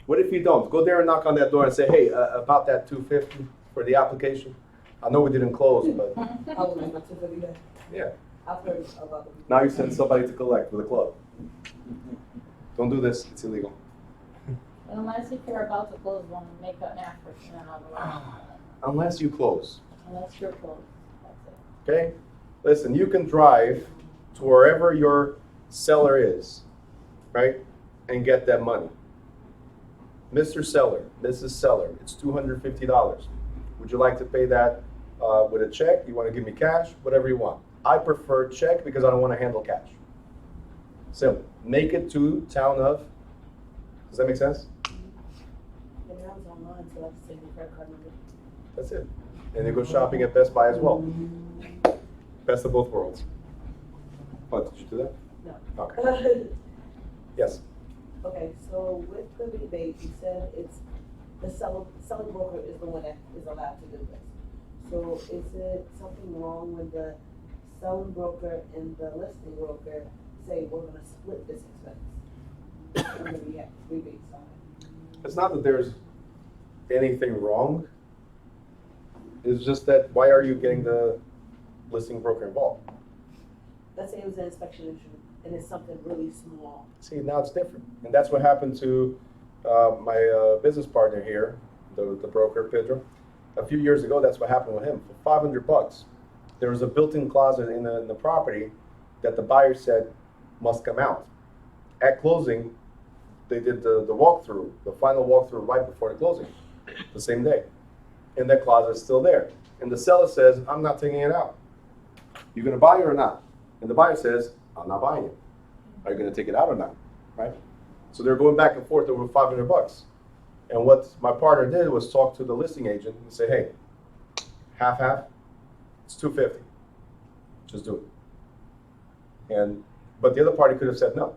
[SPEAKER 1] What if you don't? Go there and knock on that door and say, hey, about that $250 for the application. I know we didn't close, but
[SPEAKER 4] I was like, not too good either.
[SPEAKER 1] yeah.
[SPEAKER 4] I've heard about them.
[SPEAKER 1] Now you send somebody to collect with a club. Don't do this. It's illegal.
[SPEAKER 2] Unless if you're about to close, want to make an effort, and then otherwise,
[SPEAKER 1] Unless you close.
[SPEAKER 2] unless you're closed, that's it.
[SPEAKER 1] Okay? Listen, you can drive to wherever your seller is, right? And get that money. Mr. Seller, Mrs. Seller, it's $250. Would you like to pay that with a check? You want to give me cash? Whatever you want. I prefer check because I don't want to handle cash. Simple. Make it to town of. Does that make sense?
[SPEAKER 4] And now it's online, so I have to send your credit card number.
[SPEAKER 1] That's it. And you go shopping at Best Buy as well. Best of both worlds. What, did you do that?
[SPEAKER 4] No.
[SPEAKER 1] Okay. Yes.
[SPEAKER 4] Okay, so with the rebate, you said it's the selling broker is the one that is allowed to do this. So is it something wrong when the selling broker and the listing broker say we're gonna split this expense? On the rebate side.
[SPEAKER 1] It's not that there's anything wrong. It's just that why are you getting the listing broker involved?
[SPEAKER 4] Let's say it was an inspection issue and it's something really small.
[SPEAKER 1] See, now it's different. And that's what happened to my business partner here, the broker, Pedro. A few years ago, that's what happened with him. For $500, there was a built-in closet in the property that the buyer said must come out. At closing, they did the walkthrough, the final walkthrough right before the closing, the same day. And that closet is still there. And the seller says, I'm not taking it out. You gonna buy it or not? And the buyer says, I'm not buying it. Are you gonna take it out or not? Right? So they're going back and forth over $500. And what my partner did was talk to the listing agent and say, hey, half, it's $250. Just do it. But the other party could have said no.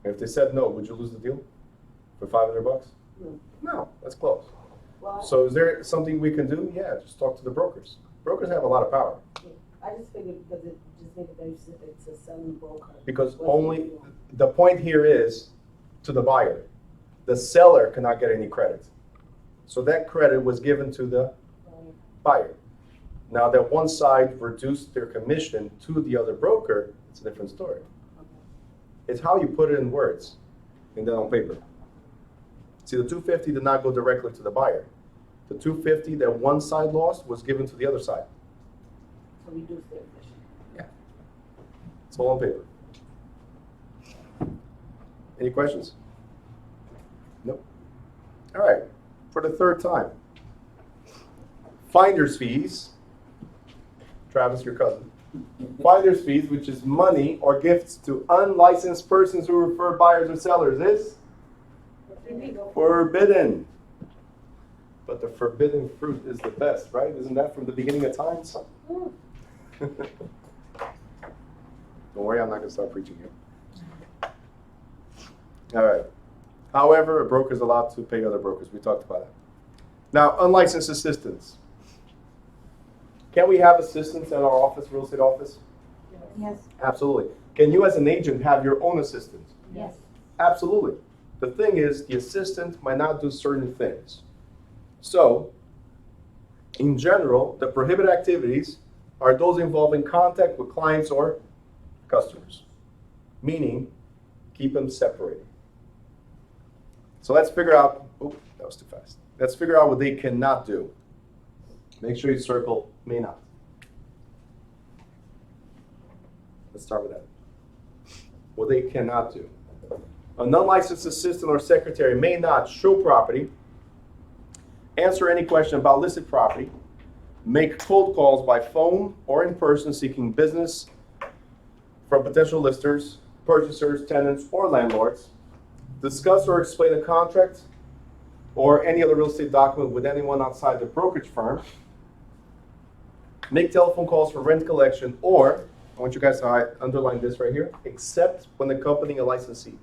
[SPEAKER 1] If they said no, would you lose the deal for $500?
[SPEAKER 4] No.
[SPEAKER 1] No, that's close.
[SPEAKER 4] Well,
[SPEAKER 1] So is there something we can do? Yeah, just talk to the brokers. Brokers have a lot of power
[SPEAKER 4] I just figured because it just made it very specific to selling broker.
[SPEAKER 1] because
[SPEAKER 4] What
[SPEAKER 1] only
[SPEAKER 4] they do.
[SPEAKER 1] the point here is to the buyer. The seller cannot get any credit. So that credit was given to the buyer. Now that one side reduced their commission to the other broker, it's a different story. It's how you put it in words and then on paper. See, the $250 did not go directly to the buyer. The $250 that one side lost was given to the other side.
[SPEAKER 4] So reduce their commission.
[SPEAKER 1] It's all on paper. Any questions? Nope. All right, for the third time. Finder's fees. Travis, your cousin. Finder's fees, which is money or gifts to unlicensed persons who refer buyers or sellers, is forbidden. But the forbidden fruit is the best, right? Isn't that from the beginning of times? Don't worry, I'm not gonna start preaching here. All right. However, a broker is allowed to pay other brokers. We talked about that. Now, unlicensed assistants. Can we have assistants at our office, real estate office?
[SPEAKER 2] Yes,
[SPEAKER 1] Absolutely. Can you as an agent have your own assistant?
[SPEAKER 2] yes.
[SPEAKER 1] Absolutely. The thing is, the assistant might not do certain things. So, in general, the prohibited activities are those involving contact with clients or customers. Meaning, keep them separated. So let's figure out, oh, that was too fast. Let's figure out what they cannot do. Make sure you circle may not. Let's start with that. What they cannot do. An unlicensed assistant or secretary may not show property, answer any question about listed property, make cold calls by phone or in person seeking business from potential listers, purchasers, tenants, or landlords, discuss or explain a contract or any other real estate document with anyone outside the brokerage firm, make telephone calls for rent collection, or, I want you guys to underline this right here, except when accompanying a licensee.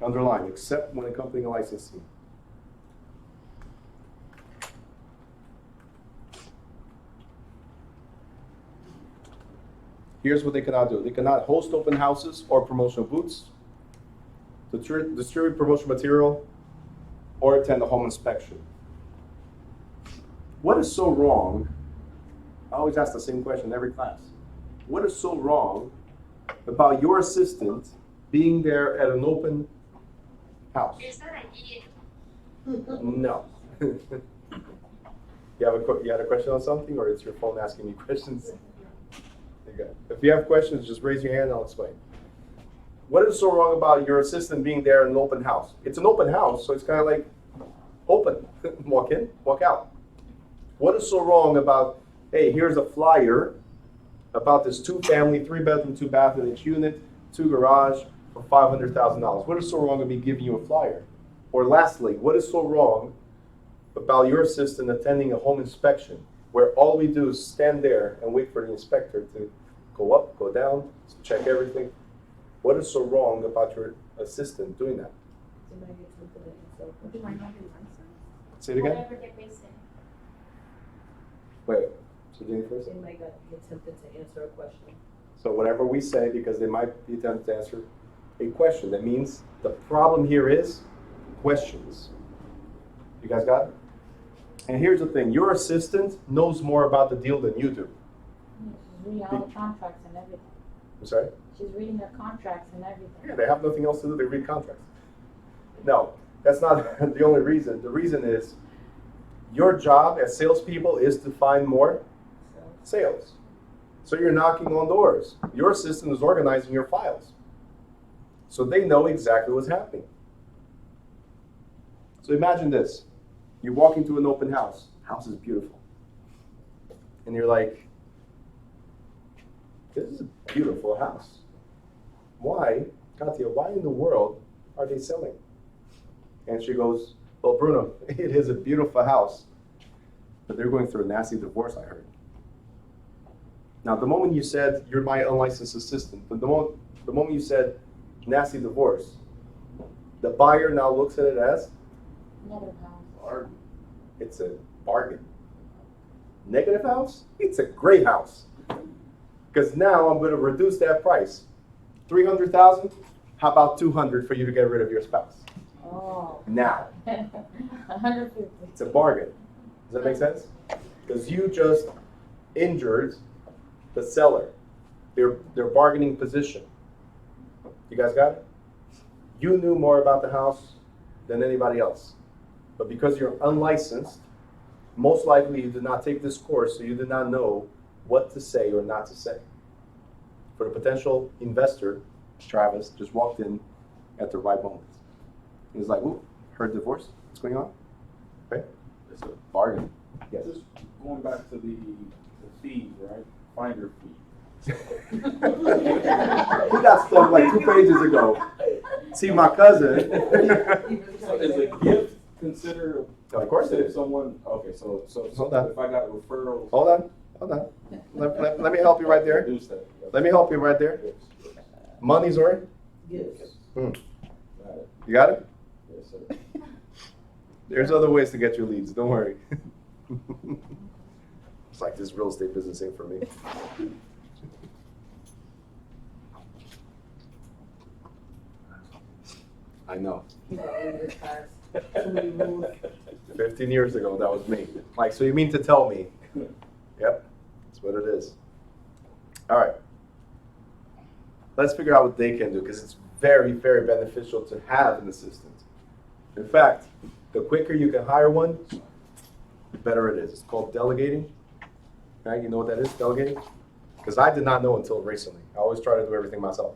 [SPEAKER 1] Underline, except when accompanying a licensee. Here's what they cannot do. They cannot host open houses or promotional booths, distribute promotional material, or attend a home inspection. What is so wrong? I always ask the same question in every class. What is so wrong about your assistant being there at an open house? No. You had a question on something, or it's your phone asking me questions? Okay. If you have questions, just raise your hand and I'll explain. What is so wrong about your assistant being there in an open house? It's an open house, so it's kind of like open. Walk in, walk out. What is so wrong about, hey, here's a flyer about this 2-family, 3-bedroom, 2-bathroom each unit, 2 garage for $500,000? What is so wrong with me giving you a flyer? Or lastly, what is so wrong about your assistant attending a home inspection where all we do is stand there and wait for the inspector to go up, go down, check everything? What is so wrong about your assistant doing that? Say it again?
[SPEAKER 2] Whatever they base it.
[SPEAKER 1] Wait, so Jenny first?
[SPEAKER 4] They might get tempted to answer a question.
[SPEAKER 1] So whatever we say, because they might be tempted to answer a question. That means the problem here is questions. You guys got it? And here's the thing. Your assistant knows more about the deal than you do.
[SPEAKER 2] She's reading all the contracts and everything.
[SPEAKER 1] I'm sorry?
[SPEAKER 2] She's reading the contracts and everything.
[SPEAKER 1] Yeah, they have nothing else to do. They read contracts. No, that's not the only reason. The reason is your job as salespeople is to find more sales. So you're knocking on doors. Your assistant is organizing your files. So they know exactly what's happening. So imagine this. You walk into an open house. House is beautiful. And you're like, this is a beautiful house. Why, Katia, why in the world are they selling? And she goes, well, Bruno, it is a beautiful house, but they're going through a nasty divorce, I heard. Now, the moment you said, you're my unlicensed assistant, the moment you said nasty divorce, the buyer now looks at it as
[SPEAKER 2] Negative house.
[SPEAKER 1] bargain. It's a bargain. Negative house? It's a great house. Because now I'm going to reduce that price. $300,000? How about $200 for you to get rid of your spouse?
[SPEAKER 2] Oh.
[SPEAKER 1] Now.
[SPEAKER 2] 150.
[SPEAKER 1] It's a bargain. Does that make sense? Because you just injured the seller, their bargaining position. You guys got it? You knew more about the house than anybody else. But because you're unlicensed, most likely you did not take this course, so you did not know what to say or not to say. For the potential investor, Travis just walked in at the right moment. He's like, ooh, heard divorce? What's going on? Okay, it's a bargain. Yes.
[SPEAKER 6] Just going back to the fees, right? Finder fees.
[SPEAKER 1] He got stuff like 2 pages ago. See, my cousin.
[SPEAKER 6] So is a gift considered?
[SPEAKER 1] Of course it is.
[SPEAKER 6] Someone, okay, so
[SPEAKER 1] Hold on.
[SPEAKER 6] if I got referrals.
[SPEAKER 1] Hold on. Hold on. Let me help you right there.
[SPEAKER 6] Reduce that.
[SPEAKER 1] Let me help you right there.
[SPEAKER 6] Yes, yes.
[SPEAKER 1] Money, sorry?
[SPEAKER 4] Yes.
[SPEAKER 6] Got it.
[SPEAKER 1] You got it?
[SPEAKER 6] Yes, sir.
[SPEAKER 1] There's other ways to get your leads, don't worry. It's like this real estate business ain't for me. I know.
[SPEAKER 4] He's an English class. Too many rules.
[SPEAKER 1] 15 years ago, that was me. Like, so you mean to tell me? Yep, that's what it is. All right. Let's figure out what they can do, because it's very, very beneficial to have an assistant. In fact, the quicker you can hire one, the better it is. It's called delegating. Right? You know what that is, delegating? Because I did not know until recently. I always try to do everything myself.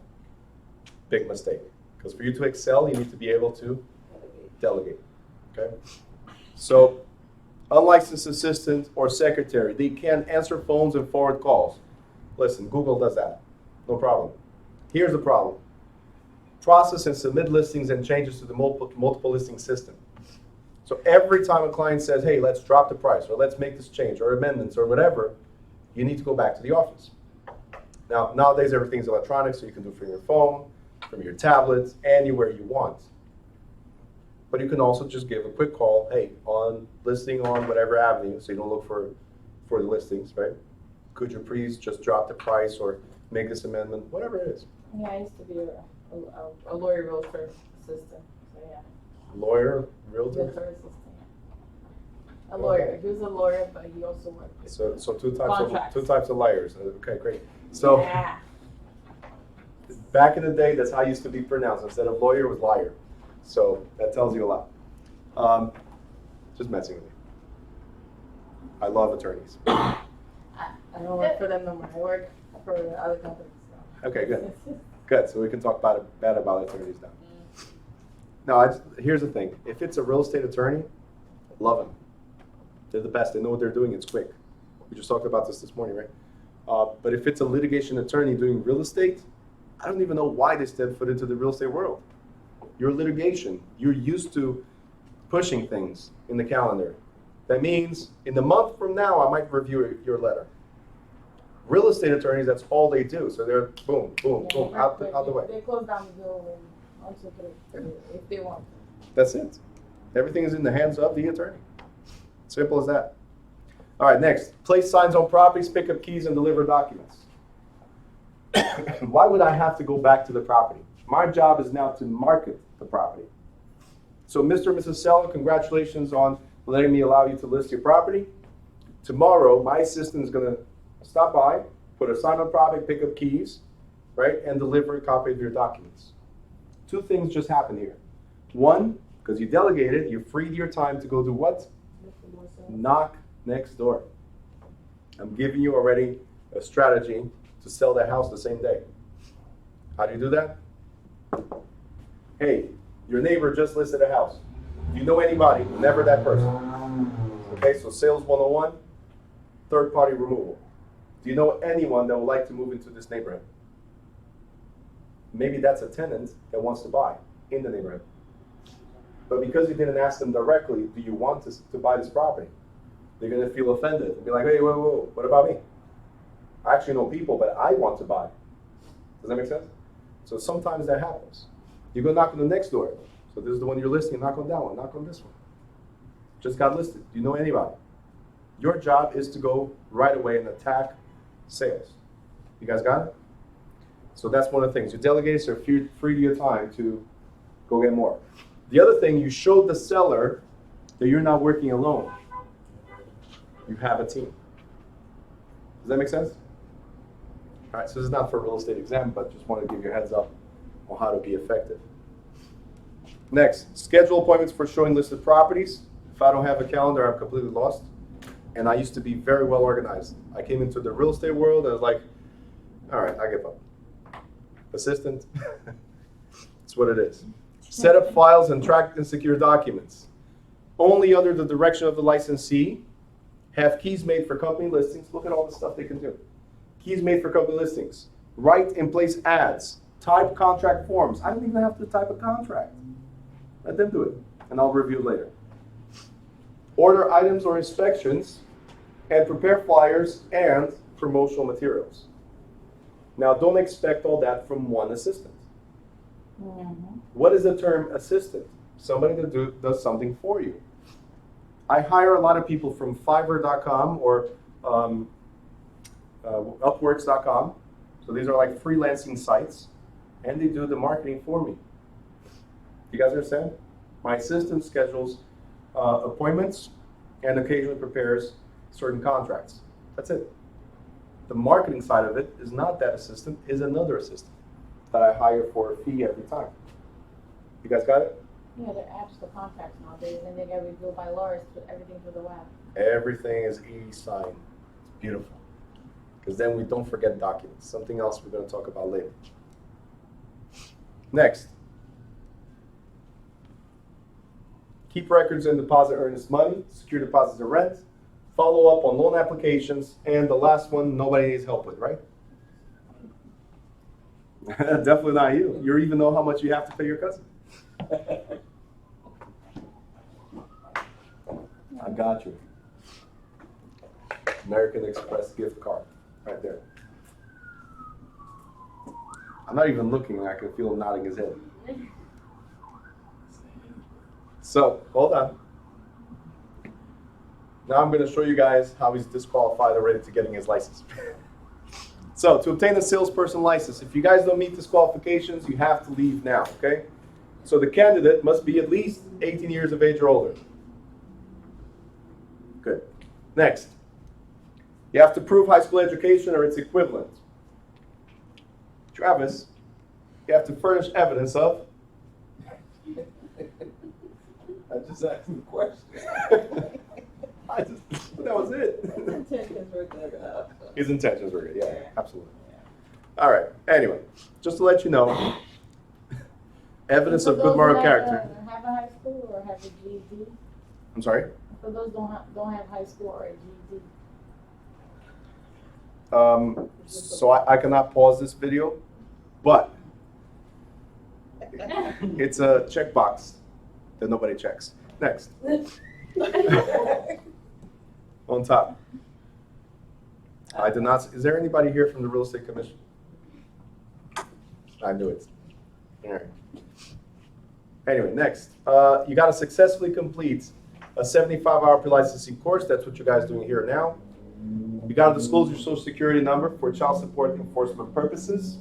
[SPEAKER 1] Big mistake. Because for you to excel, you need to be able to delegate. Okay? So, unlicensed assistant or secretary, they can answer phones and forward calls. Listen, Google does that. No problem. Here's the problem. Process and submit listings and changes to the multiple listing system. So every time a client says, hey, let's drop the price, or let's make this change, or amendments, or whatever, you need to go back to the office. Now, nowadays everything's electronic, so you can do it from your phone, from your tablets, anywhere you want. But you can also just give a quick call, hey, on listing on whatever avenue, so you don't look for the listings, right? Could you please just drop the price or make this amendment, whatever it is.
[SPEAKER 2] Yeah, I used to be a lawyer realtor assistant, so yeah.
[SPEAKER 1] Lawyer, realtor?
[SPEAKER 2] Realtor assistant, yeah. A lawyer, he was a lawyer, but he also worked with
[SPEAKER 1] So two
[SPEAKER 2] contracts.
[SPEAKER 1] types of liars. Okay, great. So
[SPEAKER 2] Yeah.
[SPEAKER 1] back in the day, that's how it used to be pronounced. Instead of lawyer, it was liar. So that tells you a lot. Just messing with you. I love attorneys.
[SPEAKER 2] I don't work for them no more. I work for other companies. So.
[SPEAKER 1] Okay, good. Good. So we can talk bad about attorneys now. No, here's the thing. If it's a real estate attorney, love them. They're the best. They know what they're doing. It's quick. We just talked about this morning, right? But if it's a litigation attorney doing real estate, I don't even know why they step foot into the real estate world. You're litigation. You're used to pushing things in the calendar. That means in a month from now, I might review your letter. Real estate attorneys, that's all they do. So they're boom, boom, boom, out the way.
[SPEAKER 2] They close down the deal in 1, 2, 3, if they want.
[SPEAKER 1] That's it. Everything is in the hands of the attorney. Simple as that. All right, next. Place signs on properties, pick up keys, and deliver documents. Why would I have to go back to the property? My job is now to market the property. So Mr. and Mrs. Seller, congratulations on letting me allow you to list your property. Tomorrow, my assistant is going to stop by, put a sign on property, pick up keys, right, and deliver a copy of your documents. Two things just happened here. One, because you delegated, you freed your time to go do what? Knock next door. I'm giving you already a strategy to sell that house the same day. How do you do that? Hey, your neighbor just listed a house. Do you know anybody? Never that person. Okay, so sales 101, third party removal. Do you know anyone that would like to move into this neighborhood? Maybe that's a tenant that wants to buy in the neighborhood. But because you didn't ask them directly, do you want to buy this property? They're going to feel offended and be like, hey, whoa, what about me? I actually know people, but I want to buy. Does that make sense? So sometimes that happens. You go knock on the next door. So this is the one you're listing, knock on that one, knock on this one. Just got listed. Do you know anybody? Your job is to go right away and attack sales. You guys got it? So that's one of the things. You delegate, so free your time to go get more. The other thing, you showed the seller that you're not working alone. You have a team. Does that make sense? All right, so this is not for a real estate exam, but just want to give you a heads up on how to be effective. Next, schedule appointments for showing listed properties. If I don't have a calendar, I'm completely lost. And I used to be very well organized. I came into the real estate world and I was like, all right, I give up. Assistant, that's what it is. Set up files and track and secure documents. Only under the direction of the licensee. Have keys made for company listings. Look at all the stuff they can do. Keys made for company listings. Write and place ads. Type contract forms. I don't even have to type a contract. Let them do it, and I'll review later. Order items or inspections and prepare flyers and promotional materials. Now, don't expect all that from one assistant.
[SPEAKER 2] Mhm.
[SPEAKER 1] What is the term assistant? Somebody that does something for you. I hire a lot of people from Fiverr.com or Upworks.com. So these are like freelancing sites, and they do the marketing for me. You guys understand? My assistant schedules appointments and occasionally prepares certain contracts. That's it. The marketing side of it is not that assistant, is another assistant that I hire for a fee every time. You guys got it?
[SPEAKER 2] Yeah, they're apps for contracts nowadays, and they get reviewed by lawyers, put everything through the web.
[SPEAKER 1] Everything is e-sign. It's beautiful. Because then we don't forget documents. Something else we're going to talk about later. Next. Keep records and deposit earnest money, secure deposits and rent, follow up on loan applications, and the last one, nobody needs help with, right? Definitely not you. You even know how much you have to pay your cousin. I got you. American Express gift card, right there. I'm not even looking, I can feel him nodding his head. So, hold on. Now I'm going to show you guys how he's disqualified already to getting his license. So, to obtain a salesperson license, if you guys don't meet these qualifications, you have to leave now, okay? So the candidate must be at least 18 years of age or older. Good. Next. You have to prove high school education or its equivalent. Travis, you have to furnish evidence of.
[SPEAKER 6] I just asked the question.
[SPEAKER 1] That was it.
[SPEAKER 4] Intentions were good.
[SPEAKER 1] His intentions were good, yeah, absolutely. All right, anyway, just to let you know, evidence
[SPEAKER 2] For
[SPEAKER 1] of
[SPEAKER 2] those
[SPEAKER 1] good moral
[SPEAKER 2] who
[SPEAKER 1] character.
[SPEAKER 2] have a high school or have a GED?
[SPEAKER 1] I'm sorry?
[SPEAKER 2] For those don't have high school or a GED?
[SPEAKER 1] So I cannot pause this video, but it's a checkbox that nobody checks. Next. On top. I did not. Is there anybody here from the Real Estate Commission? I knew it. All right. Anyway, next. You got to successfully complete a 75-hour pre-licensing course. That's what you guys are doing here now. You got to disclose your social security number for child support enforcement purposes.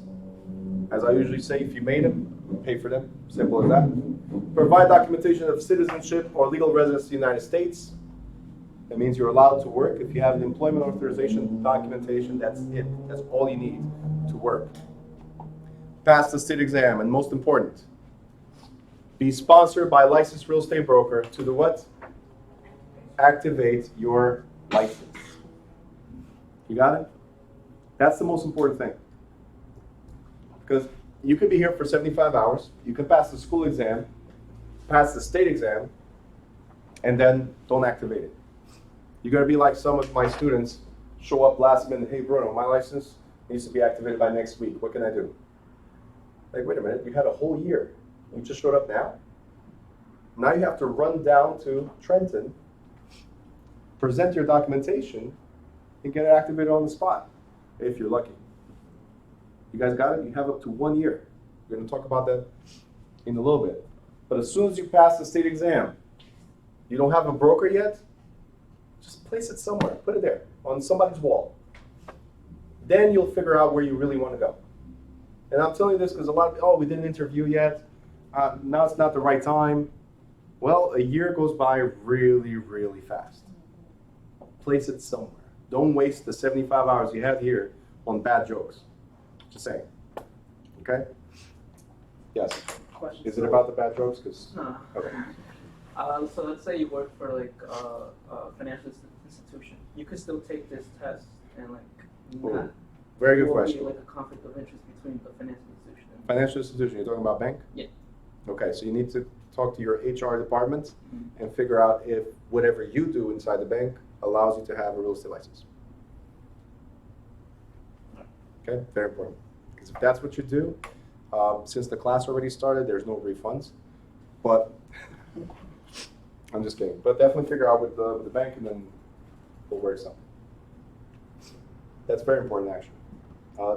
[SPEAKER 1] As I usually say, if you made them, pay for them. Simple as that. Provide documentation of citizenship or legal residence in the United States. That means you're allowed to work. If you have an employment authorization documentation, that's it. That's all you need to work. Pass the state exam, and most important, be sponsored by a licensed real estate broker to do what? Activate your license. You got it? That's the most important thing. Because you could be here for 75 hours, you can pass the school exam, pass the state exam, and then don't activate it. You're going to be like some of my students show up last minute, hey Bruno, my license needs to be activated by next week. What can I do? Like, wait a minute, you had a whole year. You just showed up now? Now you have to run down to Trenton, present your documentation, and get it activated on the spot, if you're lucky. You guys got it? You have up to 1 year. We're going to talk about that in a little bit. But as soon as you pass the state exam, you don't have a broker yet, just place it somewhere. Put it there on somebody's wall. Then you'll figure out where you really want to go. And I'm telling you this because a lot of, we didn't interview yet. Now it's not the right time. Well, a year goes by really, really fast. Place it somewhere. Don't waste the 75 hours you have here on bad jokes. Just saying. Okay? Yes.
[SPEAKER 5] Question.
[SPEAKER 1] Is it about the bad jokes?
[SPEAKER 5] No.
[SPEAKER 1] Okay.
[SPEAKER 5] So let's say you work for like a financial institution. You could still take this test and like not.
[SPEAKER 1] Very good
[SPEAKER 5] will
[SPEAKER 1] question.
[SPEAKER 5] Be like a conflict of interest between the financial institution. And
[SPEAKER 1] Financial institution, you're talking about bank?
[SPEAKER 5] Yeah.
[SPEAKER 1] Okay, so you need to talk to your HR department and figure out if whatever you do inside the bank allows you to have a real estate license. Okay, very important. Because if that's what you do, since the class already started, there's no refunds. But I'm just kidding. But definitely figure out with the bank, and then we'll work something. That's very important, actually.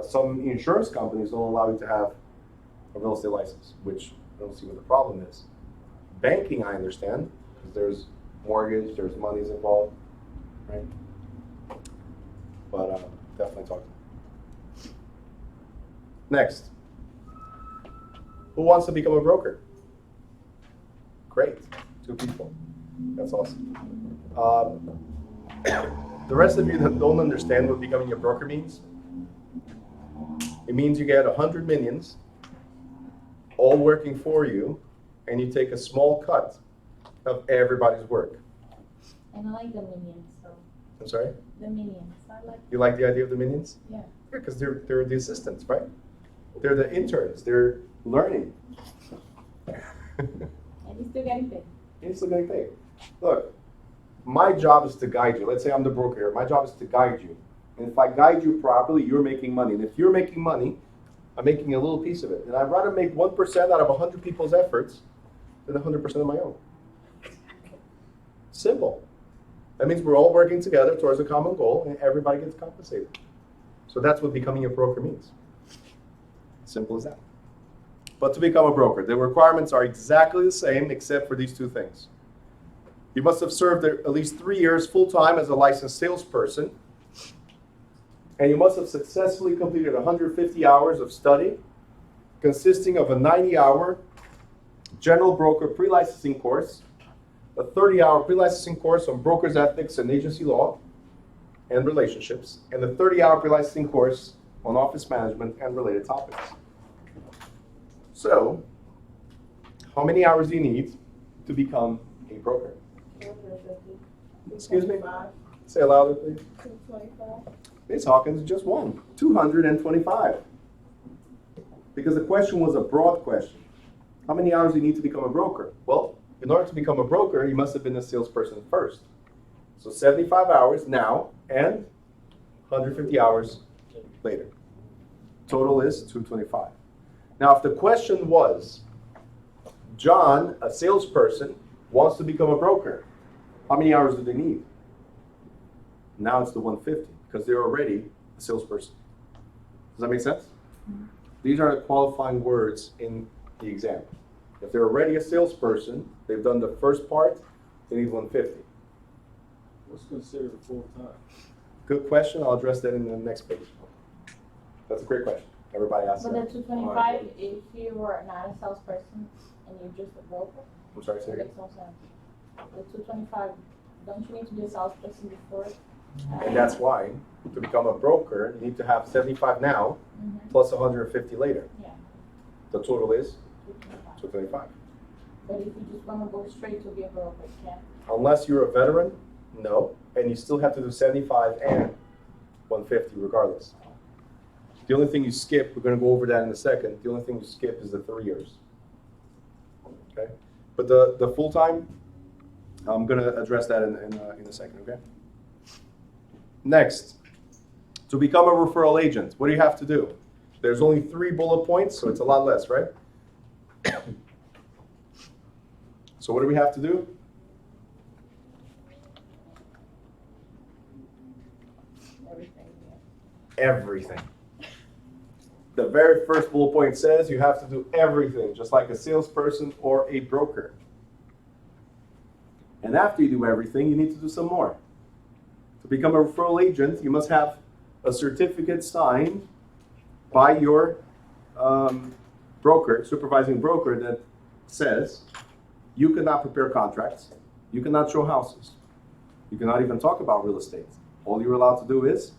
[SPEAKER 1] Some insurance companies don't allow you to have a real estate license, which I don't see what the problem is. Banking, I understand, because there's mortgage, there's monies involved, right? But definitely talk to them. Next. Who wants to become a broker? Great, 2 people. That's awesome. The rest of you that don't understand what becoming a broker means, it means you get 100 minions all working for you, and you take a small cut of everybody's work.
[SPEAKER 2] And I like the minions, so.
[SPEAKER 1] I'm sorry?
[SPEAKER 2] The minions, I like.
[SPEAKER 1] You like the idea of the minions?
[SPEAKER 2] Yeah.
[SPEAKER 1] Yeah, because they're the assistants, right? They're the interns. They're learning.
[SPEAKER 2] And he's still getting paid.
[SPEAKER 1] You're still getting paid. Look, my job is to guide you. Let's say I'm the broker here. My job is to guide you. And if I guide you properly, you're making money. And if you're making money, I'm making a little piece of it. And I'd rather make 1% out of 100 people's efforts than 100% of my own. Simple. That means we're all working together towards a common goal and everybody gets compensated. So that's what becoming a broker means. Simple as that. But to become a broker, the requirements are exactly the same except for these 2 things. You must have served at least 3 years full-time as a licensed salesperson. And you must have successfully completed 150 hours of study consisting of a 90-hour general broker pre-licensing course, a 30-hour pre-licensing course on broker's ethics and agency law and relationships, and a 30-hour pre-licensing course on office management and related topics. So, how many hours do you need to become a broker?
[SPEAKER 4] 250.
[SPEAKER 1] Excuse me?
[SPEAKER 4] 225.
[SPEAKER 1] Say it louder, please.
[SPEAKER 4] 225.
[SPEAKER 1] Miss Hawkins just won. 225. Because the question was a broad question. How many hours do you need to become a broker? Well, in order to become a broker, you must have been a salesperson first. So 75 hours now and 150 hours later. Total is 225. Now, if the question was, John, a salesperson, wants to become a broker, how many hours do they need? Now it's the 150 because they're already a salesperson. Does that make sense? Mm-hmm. These are the qualifying words in the exam. If they're already a salesperson, they've done the first part, they need 150.
[SPEAKER 6] What's considered full-time?
[SPEAKER 1] Good question. I'll address that in the next page. That's a great question. Everybody asks
[SPEAKER 2] But
[SPEAKER 1] that.
[SPEAKER 2] the 225, if you were not a salesperson and you're just a broker,
[SPEAKER 1] I'm sorry, say
[SPEAKER 2] it
[SPEAKER 1] again.
[SPEAKER 2] makes no sense. The 225, don't you need to be a salesperson before?
[SPEAKER 1] And that's why, to become a broker, you need to have 75 now, plus 150 later.
[SPEAKER 2] Yeah,
[SPEAKER 1] The total is
[SPEAKER 2] 225.
[SPEAKER 1] 225.
[SPEAKER 2] But if you just want to go straight to be a broker, you can't.
[SPEAKER 1] Unless you're a veteran, no. And you still have to do 75 and 150 regardless. The only thing you skip, we're going to go over that in a second, the only thing you skip is the 3 years. Okay? But the full-time, I'm going to address that in a second, okay? Next, to become a referral agent, what do you have to do? There's only 3 bullet points, so it's a lot less, right? So what do we have to do? Everything. The very first bullet point says you have to do everything, just like a salesperson or a broker. And after you do everything, you need to do some more. To become a referral agent, you must have a certificate signed by your broker, supervising broker, that says you cannot prepare contracts, you cannot show houses, you cannot even talk about real estate. All you're allowed to do is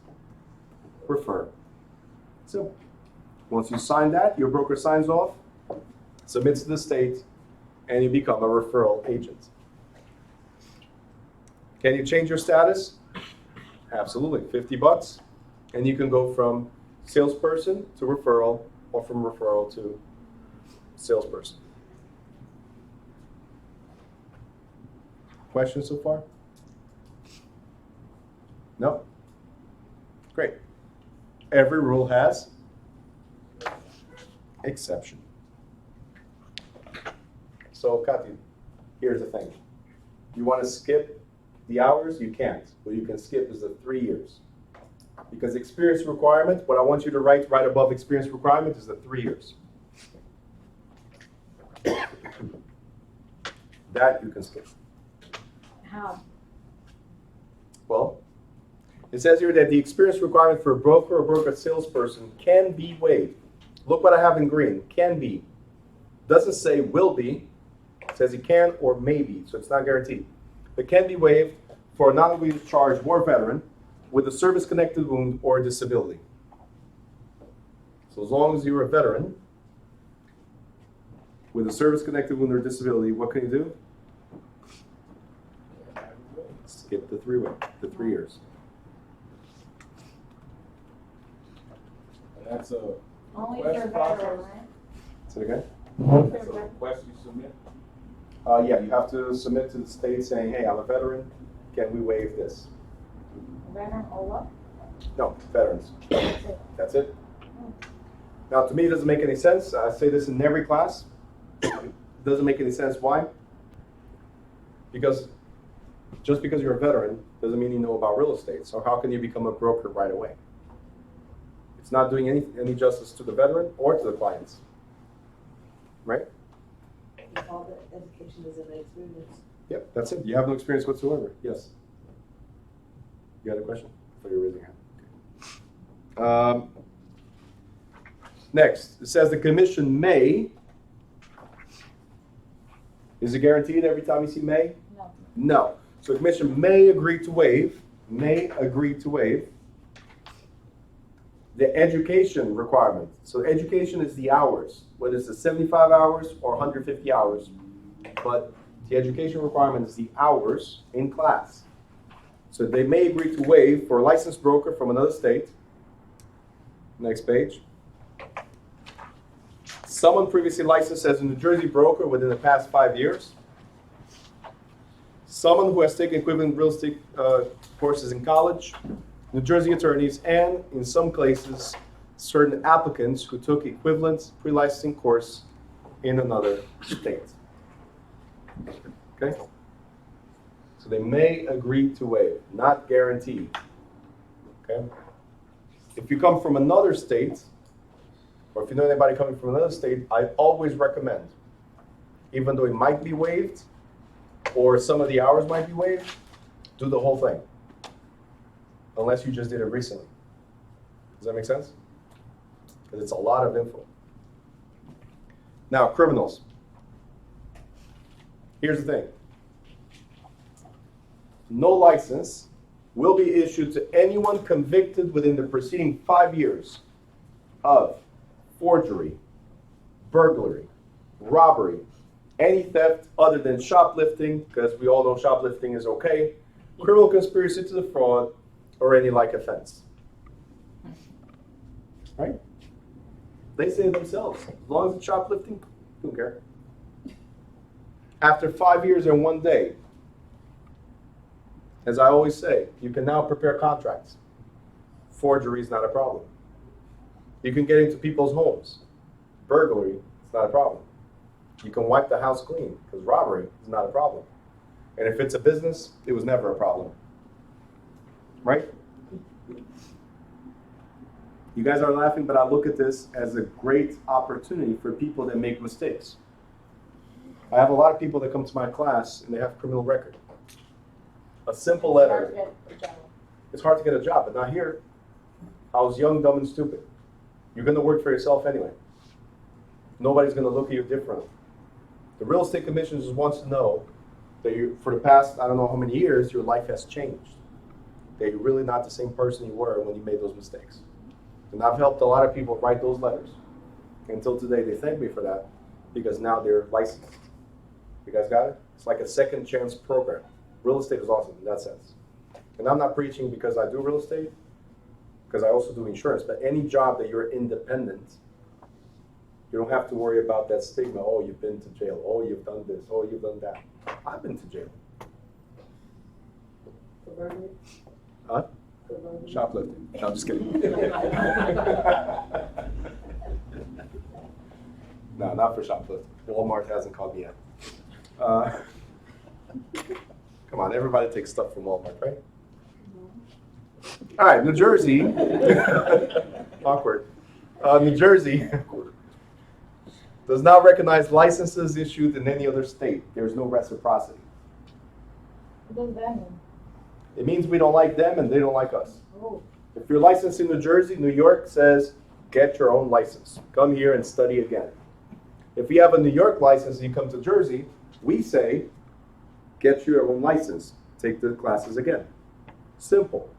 [SPEAKER 1] refer. So, once you sign that, your broker signs off, submits to the state, and you become a referral agent. Can you change your status? Absolutely, $50, and you can go from salesperson to referral, or from referral to salesperson. Questions so far? No? Great. Every rule has exception. So, Kathy, here's the thing. You want to skip the hours? You can't. What you can skip is the 3 years. Because experience requirement, what I want you to write right above experience requirement is the 3 years. That you can skip.
[SPEAKER 2] How?
[SPEAKER 1] Well, it says here that the experience requirement for a broker or broker salesperson can be waived. Look what I have in green, can be. Doesn't say will be, it says it can or may be, so it's not guaranteed. It can be waived for a non-legally discharged war veteran with a service-connected wound or disability. So as long as you're a veteran with a service-connected wound or disability, what can you do? Skip the 3 years.
[SPEAKER 6] And that's a
[SPEAKER 2] Only for
[SPEAKER 6] request
[SPEAKER 2] veteran,
[SPEAKER 6] process?
[SPEAKER 2] right?
[SPEAKER 1] Say it again?
[SPEAKER 6] That's a request you submit?
[SPEAKER 1] Yeah, you have to submit to the state saying, hey, I'm a veteran, can we waive this?
[SPEAKER 2] Veteran or what?
[SPEAKER 1] No, veterans.
[SPEAKER 2] That's it.
[SPEAKER 1] That's it. Now, to me, it doesn't make any sense. I say this in every class. It doesn't make any sense. Why? Because just because you're a veteran doesn't mean you know about real estate. So how can you become a broker right away? It's not doing any justice to the veteran or to the clients. Right?
[SPEAKER 4] If all the education is an experience.
[SPEAKER 1] Yep, that's it. You have no experience whatsoever. Yes. You had a question? I thought you were raising your hand. Okay. Next, it says the commission may. Is it guaranteed every time you see may?
[SPEAKER 2] No.
[SPEAKER 1] No. So the commission may agree to waive, the education requirement. So education is the hours, whether it's the 75 hours or 150 hours. But the education requirement is the hours in class. So they may agree to waive for a licensed broker from another state. Next page. Someone previously licensed as a New Jersey broker within the past 5 years. Someone who has taken equivalent real estate courses in college. New Jersey attorneys, and in some cases, certain applicants who took equivalent pre-licensing course in another state. Okay? So they may agree to waive, not guaranteed. Okay? If you come from another state, or if you know anybody coming from another state, I always recommend, even though it might be waived, or some of the hours might be waived, do the whole thing. Unless you just did it recently. Does that make sense? Because it's a lot of info. Now, criminals. Here's the thing. No license will be issued to anyone convicted within the preceding 5 years of forgery, burglary, robbery, any theft other than shoplifting, because we all know shoplifting is okay, criminal conspiracy to defraud, or any like offense. Right? They say it themselves. As long as it's shoplifting, don't care. After 5 years and 1 day, as I always say, you can now prepare contracts. Forgery is not a problem. You can get into people's homes. Burglary is not a problem. You can wipe the house clean, because robbery is not a problem. And if it's a business, it was never a problem. Right? You guys are laughing, but I look at this as a great opportunity for people that make mistakes. I have a lot of people that come to my class and they have criminal record. A simple letter. It's hard to get a job, but not here. I was young, dumb, and stupid. You're going to work for yourself anyway. Nobody's going to look at you differently. The real estate commission just wants to know that you, for the past, I don't know how many years, your life has changed. That you're really not the same person you were when you made those mistakes. And I've helped a lot of people write those letters. Until today, they thank me for that because now they're licensed. You guys got it? It's like a second chance program. Real estate is awesome in that sense. And I'm not preaching because I do real estate, because I also do insurance, but any job that you're independent, you don't have to worry about that stigma. Oh, you've been to jail. Oh, you've done this. Oh, you've done that. I've been to jail.
[SPEAKER 4] For burglary?
[SPEAKER 1] Huh?
[SPEAKER 4] For burglary?
[SPEAKER 1] Shoplifting. No, I'm just kidding. No, not for shoplifting. Walmart hasn't called me yet. Come on, everybody takes stuff from Walmart, right? All right, New Jersey. Awkward. New Jersey does not recognize licenses issued in any other state. There's no reciprocity.
[SPEAKER 2] What does that mean?
[SPEAKER 1] It means we don't like them and they don't like us.
[SPEAKER 2] Oh,
[SPEAKER 1] If you're licensed in New Jersey, New York says, get your own license. Come here and study again. If you have a New York license and you come to Jersey, we say, get your own license. Take the classes again. Simple.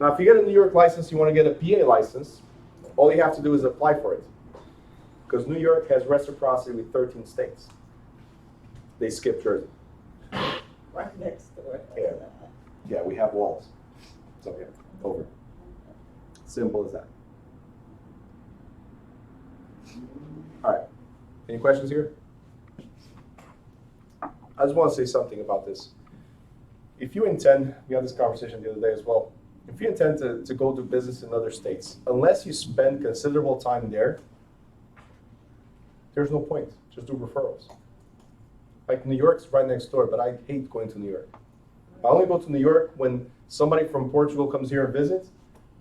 [SPEAKER 1] Now, if you get a New York license, you want to get a PA license, all you have to do is apply for it. Because New York has reciprocity with 13 states. They skip Jersey.
[SPEAKER 4] Right next door.
[SPEAKER 1] Yeah. Yeah, we have walls. So yeah, over. Simple as that. All right. Any questions here? I just want to say something about this. If you intend, we had this conversation the other day as well. If you intend to go do business in other states, unless you spend considerable time there, there's no point. Just do referrals. Like New York's right next door, but I hate going to New York. I only go to New York when somebody from Portugal comes here and visits.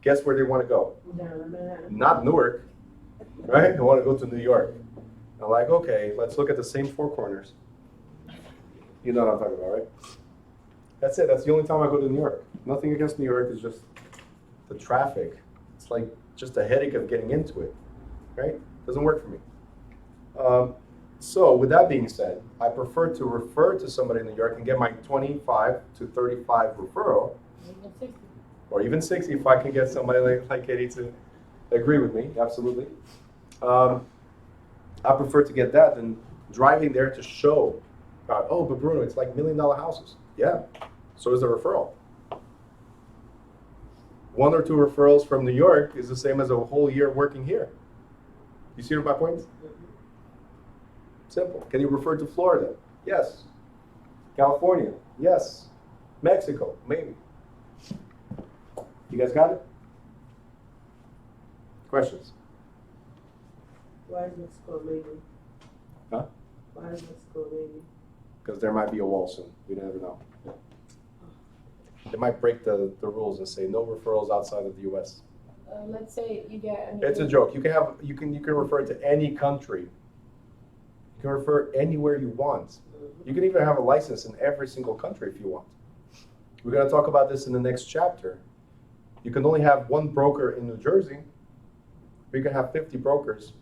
[SPEAKER 1] Guess where they want to go? Not Newark, right? They want to go to New York. I'm like, okay, let's look at the same four corners. You know what I'm talking about, right? That's it. That's the only time I go to New York. Nothing against New York. It's just the traffic. It's like just a headache of getting into it, right? Doesn't work for me. So with that being said, I prefer to refer to somebody in New York and get my 25 to 35 referral,
[SPEAKER 2] even 60.
[SPEAKER 1] or even 60 if I can get somebody like Katie to agree with me, absolutely. I prefer to get that than driving there to show, oh, but Bruno, it's like $1 million houses. Yeah, so is the referral. 1 or 2 referrals from New York is the same as a whole year working here. You see my point? Simple. Can you refer to Florida? Yes. California? Yes. Mexico? Maybe. You guys got it? Questions?
[SPEAKER 4] Why is Mexico maybe?
[SPEAKER 1] Huh?
[SPEAKER 4] Why is Mexico maybe?
[SPEAKER 1] Because there might be a wall soon. We never know. They might break the rules and say no referrals outside of the U.S.
[SPEAKER 2] Let's say you get.
[SPEAKER 1] It's a joke. You can refer to any country. You can refer anywhere you want. You can even have a license in every single country if you want. We're going to talk about this in the next chapter. You can only have 1 broker in New Jersey. Or you can have 50 brokers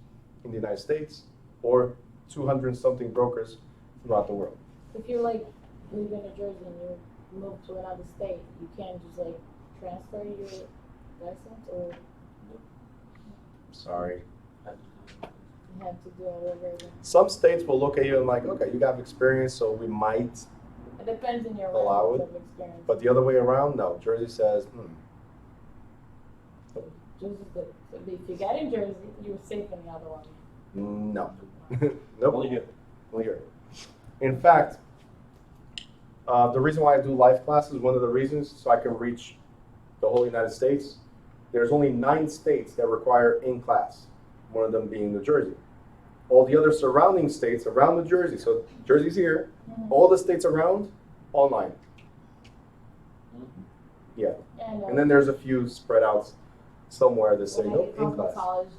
[SPEAKER 1] in the United States, or 200-something brokers throughout the world.
[SPEAKER 2] If you're like live in New Jersey and you move to another state, you can't just like transfer your license, or
[SPEAKER 1] Sorry.
[SPEAKER 2] you have to do it over again.
[SPEAKER 1] Some states will look at you and like, okay, you got experience, so we might.
[SPEAKER 2] It depends on your
[SPEAKER 1] Allow
[SPEAKER 2] levels
[SPEAKER 1] it,
[SPEAKER 2] of experience.
[SPEAKER 1] But the other way around, no. Jersey says,
[SPEAKER 2] Jersey's good. So if you get in Jersey, you're safe in the other one.
[SPEAKER 1] no. Nope.
[SPEAKER 3] Only here.
[SPEAKER 1] Only here. In fact, the reason why I do live classes, one of the reasons, so I can reach the whole United States, there's only 9 states that require in-class, one of them being New Jersey. All the other surrounding states around New Jersey, so Jersey's here, all the states around, online. Yeah. And then there's a few spread out somewhere that say,
[SPEAKER 2] when I
[SPEAKER 1] nope,
[SPEAKER 2] came from
[SPEAKER 1] in-class.
[SPEAKER 2] college,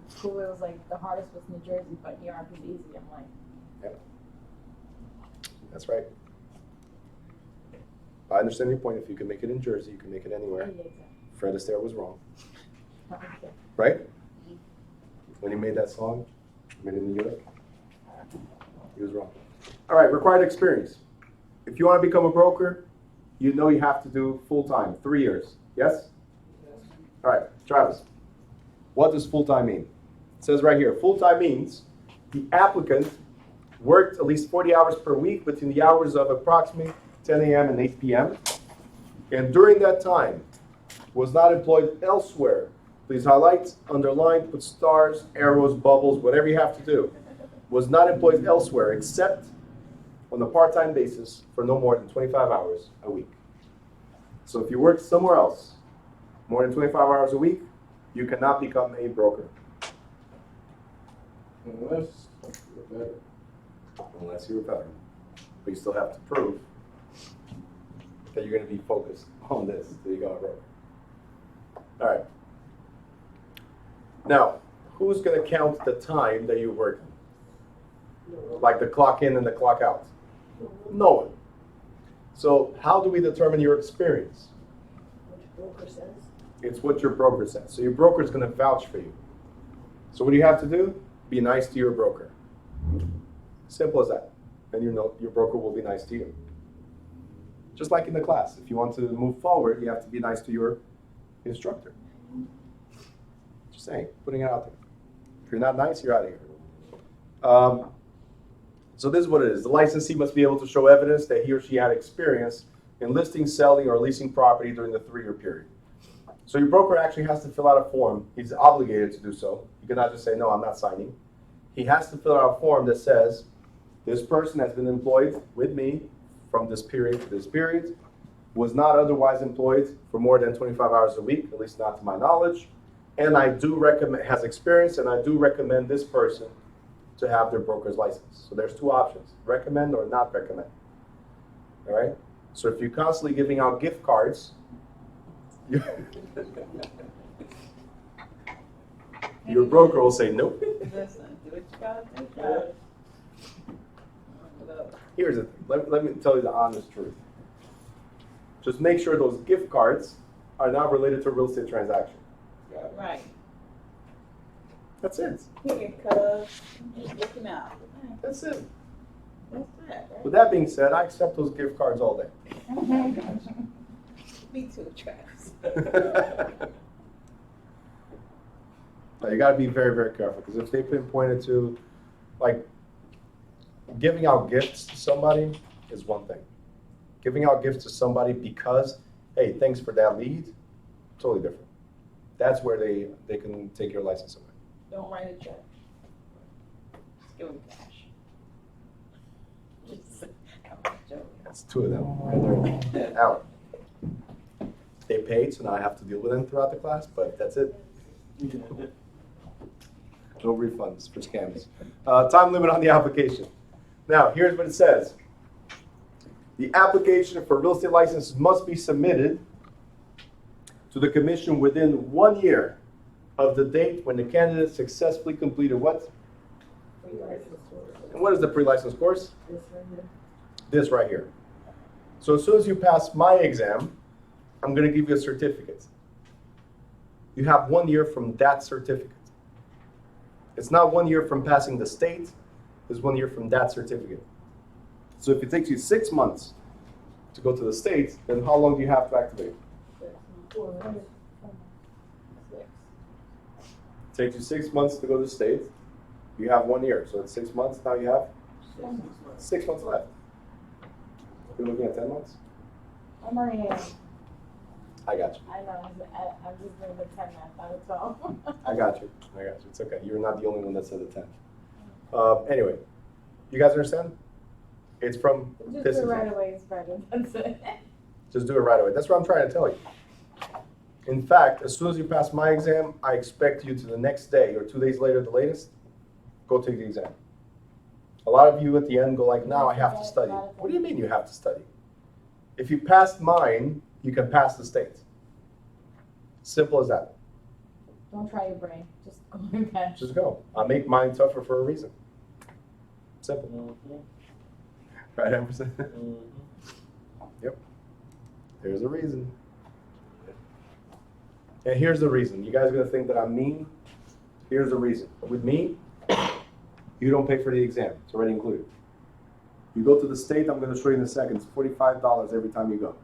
[SPEAKER 2] school, it was like the hardest was New Jersey, but New York is easy. I'm like,
[SPEAKER 1] That's right. I understand your point. If you can make it in Jersey, you can make it anywhere.
[SPEAKER 2] yeah, exactly.
[SPEAKER 1] Fred Astaire was wrong,
[SPEAKER 2] Okay.
[SPEAKER 1] right? When he made that song, made it in New York, he was wrong. All right, required experience. If you want to become a broker, you know you have to do full-time, 3 years. Yes? All right, Travis, what does full-time mean? It says right here, full-time means the applicant worked at least 40 hours per week between the hours of approximately 10 a.m. and 8 p.m. And during that time, was not employed elsewhere. Please highlight, underline, put stars, arrows, bubbles, whatever you have to do. Was not employed elsewhere except on a part-time basis for no more than 25 hours a week. So if you work somewhere else more than 25 hours a week, you cannot become a broker.
[SPEAKER 6] Unless you're better.
[SPEAKER 1] Unless you're a veteran. But you still have to prove that you're going to be focused on this until you go a broker. All right. Now, who's going to count the time that you work? Like the clock in and the clock out? No one. So how do we determine your experience?
[SPEAKER 4] Which broker says?
[SPEAKER 1] It's what your broker says. So your broker is going to vouch for you. So what do you have to do? Be nice to your broker. Simple as that. And you know your broker will be nice to you. Just like in the class. If you want to move forward, you have to be nice to your instructor. Just saying, putting it out there. If you're not nice, you're out of here. So this is what it is. The licensee must be able to show evidence that he or she had experience in listing, selling, or leasing property during the 3-year period. So your broker actually has to fill out a form. He's obligated to do so. You cannot just say, no, I'm not signing. He has to fill out a form that says, this person has been employed with me from this period to this period, was not otherwise employed for more than 25 hours a week, at least not to my knowledge, and I do recommend, has experience, and I do recommend this person to have their broker's license. So there's 2 options, recommend or not recommend. All right? So if you're constantly giving out gift cards, your broker will say, nope.
[SPEAKER 2] Listen, do what you gotta do, guys.
[SPEAKER 1] Here's the thing. Let me tell you the honest truth. Just make sure those gift cards are not related to a real estate transaction.
[SPEAKER 7] Right.
[SPEAKER 1] That's it.
[SPEAKER 7] Here, cuz. Just looking out.
[SPEAKER 1] That's it.
[SPEAKER 7] That's that, right?
[SPEAKER 1] With that being said, I accept those gift cards all day.
[SPEAKER 7] Me too, Travis.
[SPEAKER 1] Now, you got to be very, very careful, because if they've been pointed to, like, giving out gifts to somebody is one thing. Giving out gifts to somebody because, hey, thanks for that lead, totally different. That's where they can take your license away.
[SPEAKER 7] Don't write a check. Just give them cash. Just, I'm joking.
[SPEAKER 1] That's 2 of them, and they're out. They paid, so now I have to deal with them throughout the class, but that's it. No refunds for scams. Time limit on the application. Now, here's what it says. The application for real estate license must be submitted to the commission within 1 year of the date when the candidate successfully completed what? And what is the pre-license course? This right here. So as soon as you pass my exam, I'm going to give you a certificate. You have 1 year from that certificate. It's not 1 year from passing the state, it's 1 year from that certificate. So if it takes you 6 months to go to the state, then how long do you have to activate? It takes you 6 months to go to the state. You have 1 year, so it's 6 months. Now you have 6 months left. You're looking at 10 months?
[SPEAKER 2] I'm already,
[SPEAKER 1] I got you.
[SPEAKER 2] I know, I'm just doing the 10 math out of 12.
[SPEAKER 1] I got you. It's okay. You're not the only one that said the 10. Anyway, you guys understand? It's from
[SPEAKER 2] Just
[SPEAKER 1] this
[SPEAKER 2] do it
[SPEAKER 1] exam.
[SPEAKER 2] right away, it's better, that's it.
[SPEAKER 1] Just do it right away. That's what I'm trying to tell you. In fact, as soon as you pass my exam, I expect you to the next day or 2 days later, the latest, go take the exam. A lot of you at the end go like, now I have to study. What do you mean you have to study? If you passed mine, you can pass the state. Simple as that.
[SPEAKER 2] Don't try your brain, just go and cash.
[SPEAKER 1] Just go. I make mine tougher for a reason. Simple. Right, Emerson? Yep. There's a reason. And here's the reason. You guys are going to think that I'm mean? Here's the reason. With me, you don't pay for the exam. It's already included. You go to the state, I'm going to show you in a second. It's $45 every time you go. Do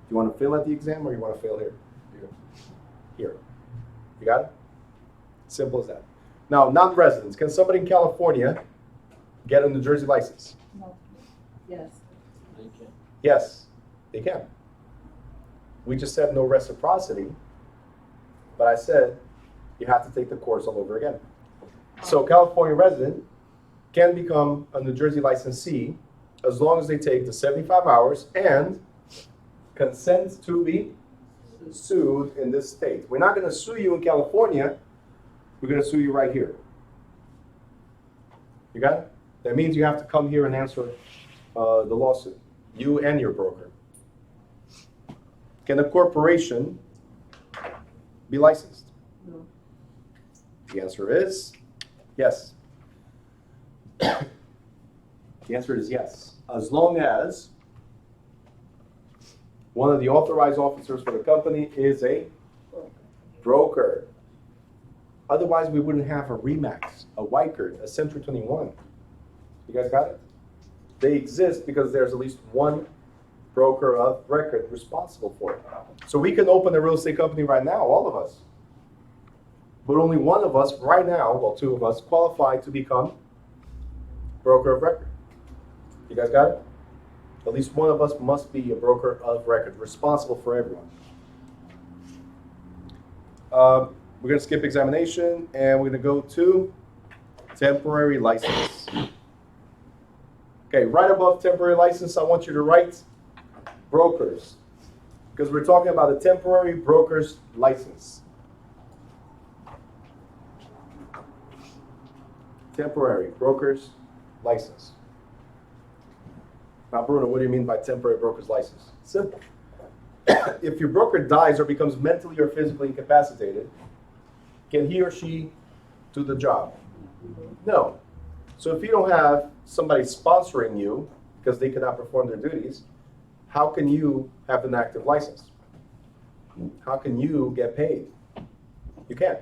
[SPEAKER 1] you want to fail at the exam or you want to fail here? Here. You got it? Simple as that. Now, non-residents. Can somebody in California get a New Jersey license?
[SPEAKER 2] No.
[SPEAKER 4] Yes.
[SPEAKER 1] Yes, they can. We just said no reciprocity, but I said you have to take the course all over again. So California resident can become a New Jersey licensee as long as they take the 75 hours and consent to be sued in this state. We're not going to sue you in California. We're going to sue you right here. You got it? That means you have to come here and answer the lawsuit, you and your broker. Can a corporation be licensed?
[SPEAKER 4] No.
[SPEAKER 1] The answer is yes. The answer is yes. As long as one of the authorized officers for the company is a broker. Otherwise, we wouldn't have a Remax, a Weichert, a Century 21. You guys got it? They exist because there's at least one broker of record responsible for it. So we can open a real estate company right now, all of us. But only one of us right now, well, two of us, qualify to become broker of record. You guys got it? At least one of us must be a broker of record, responsible for everyone. We're going to skip examination, and we're going to go to temporary license. Okay, right above temporary license, I want you to write brokers, because we're talking about a temporary broker's license. Temporary broker's license. Now, Bruno, what do you mean by temporary broker's license? Simple. If your broker dies or becomes mentally or physically incapacitated, can he or she do the job? No. So if you don't have somebody sponsoring you because they cannot perform their duties, how can you have an active license? How can you get paid? You can't.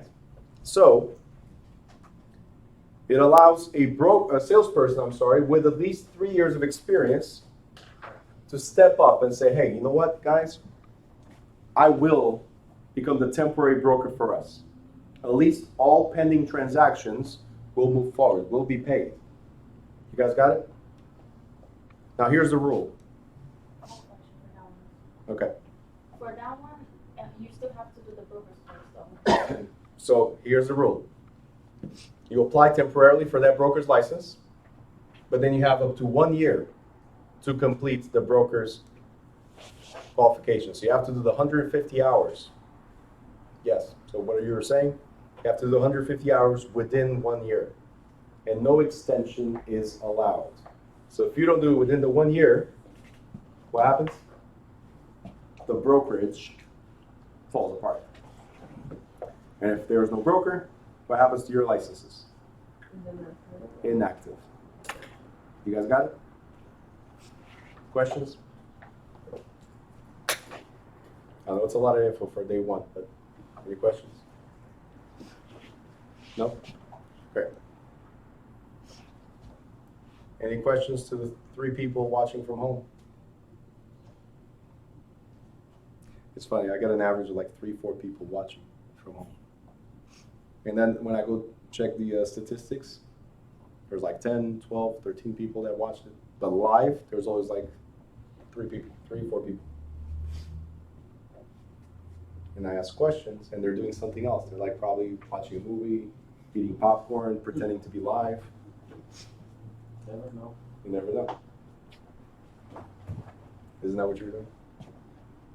[SPEAKER 1] So it allows a salesperson, with at least 3 years of experience to step up and say, hey, you know what, guys? I will become the temporary broker for us. At least all pending transactions will move forward, will be paid. You guys got it? Now here's the rule.
[SPEAKER 2] I have a question for that one.
[SPEAKER 1] Okay.
[SPEAKER 2] For that one, you still have to do the broker's first though.
[SPEAKER 1] So here's the rule. You apply temporarily for that broker's license, but then you have up to 1 year to complete the broker's qualification. So you have to do the 150 hours. Yes. So what you were saying? You have to do 150 hours within 1 year. And no extension is allowed. So if you don't do it within the 1 year, what happens? The brokerage falls apart. And if there is no broker, what happens to your licenses? Inactive. You guys got it? Questions? I know it's a lot of info for day one, but any questions? No? Great. Any questions to the 3 people watching from home? It's funny, I got an average of like 3-4 people watching from home. And then when I go check the statistics, there's like 10, 12, 13 people that watched it. But live, there's always like 3 people, 3, 4 people. And I ask questions, and they're doing something else. They're like probably watching a movie, eating popcorn, pretending to be live.
[SPEAKER 3] Never know.
[SPEAKER 1] You never know. Isn't that what you're doing?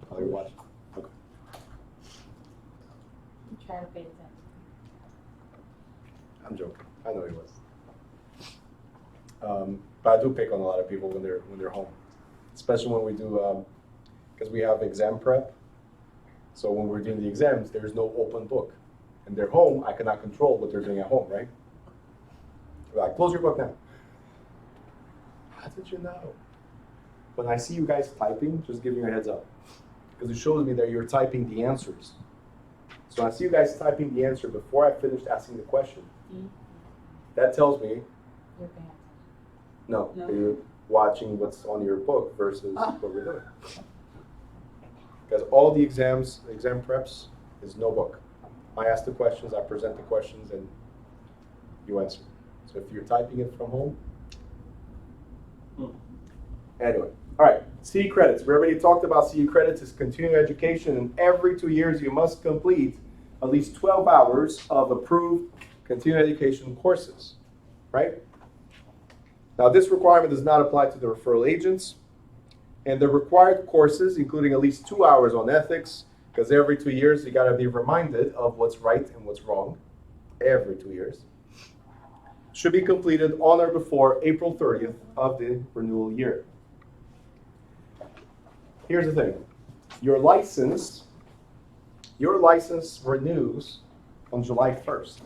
[SPEAKER 1] While you're watching? Okay.
[SPEAKER 2] I'm trying to pay attention.
[SPEAKER 1] I'm joking. I know he was. But I do pick on a lot of people when they're home, especially when we do, because we have exam prep. So when we're doing the exams, there's no open book. And they're home, I cannot control what they're doing at home, right? They're like, close your book now. How did you know? When I see you guys typing, just giving you a heads up. Because it shows me that you're typing the answers. So I see you guys typing the answer before I finished asking the question.
[SPEAKER 2] Mm-hmm.
[SPEAKER 1] That tells me,
[SPEAKER 2] You're paying attention.
[SPEAKER 1] no,
[SPEAKER 4] No.
[SPEAKER 1] that you're watching what's on your book versus what we're doing. Because all the exam preps is no book. I ask the questions, I present the questions, and you answer. So if you're typing it from home, anyway. All right, CE credits. We already talked about CE credits. It's continuing education, and every 2 years you must complete at least 12 hours of approved continuing education courses, right? Now, this requirement does not apply to the referral agents, and the required courses, including at least 2 hours on ethics, because every 2 years you got to be reminded of what's right and what's wrong, every 2 years, should be completed on or before April 30th of the renewal year. Here's the thing. Your license Your license renews on July 1st.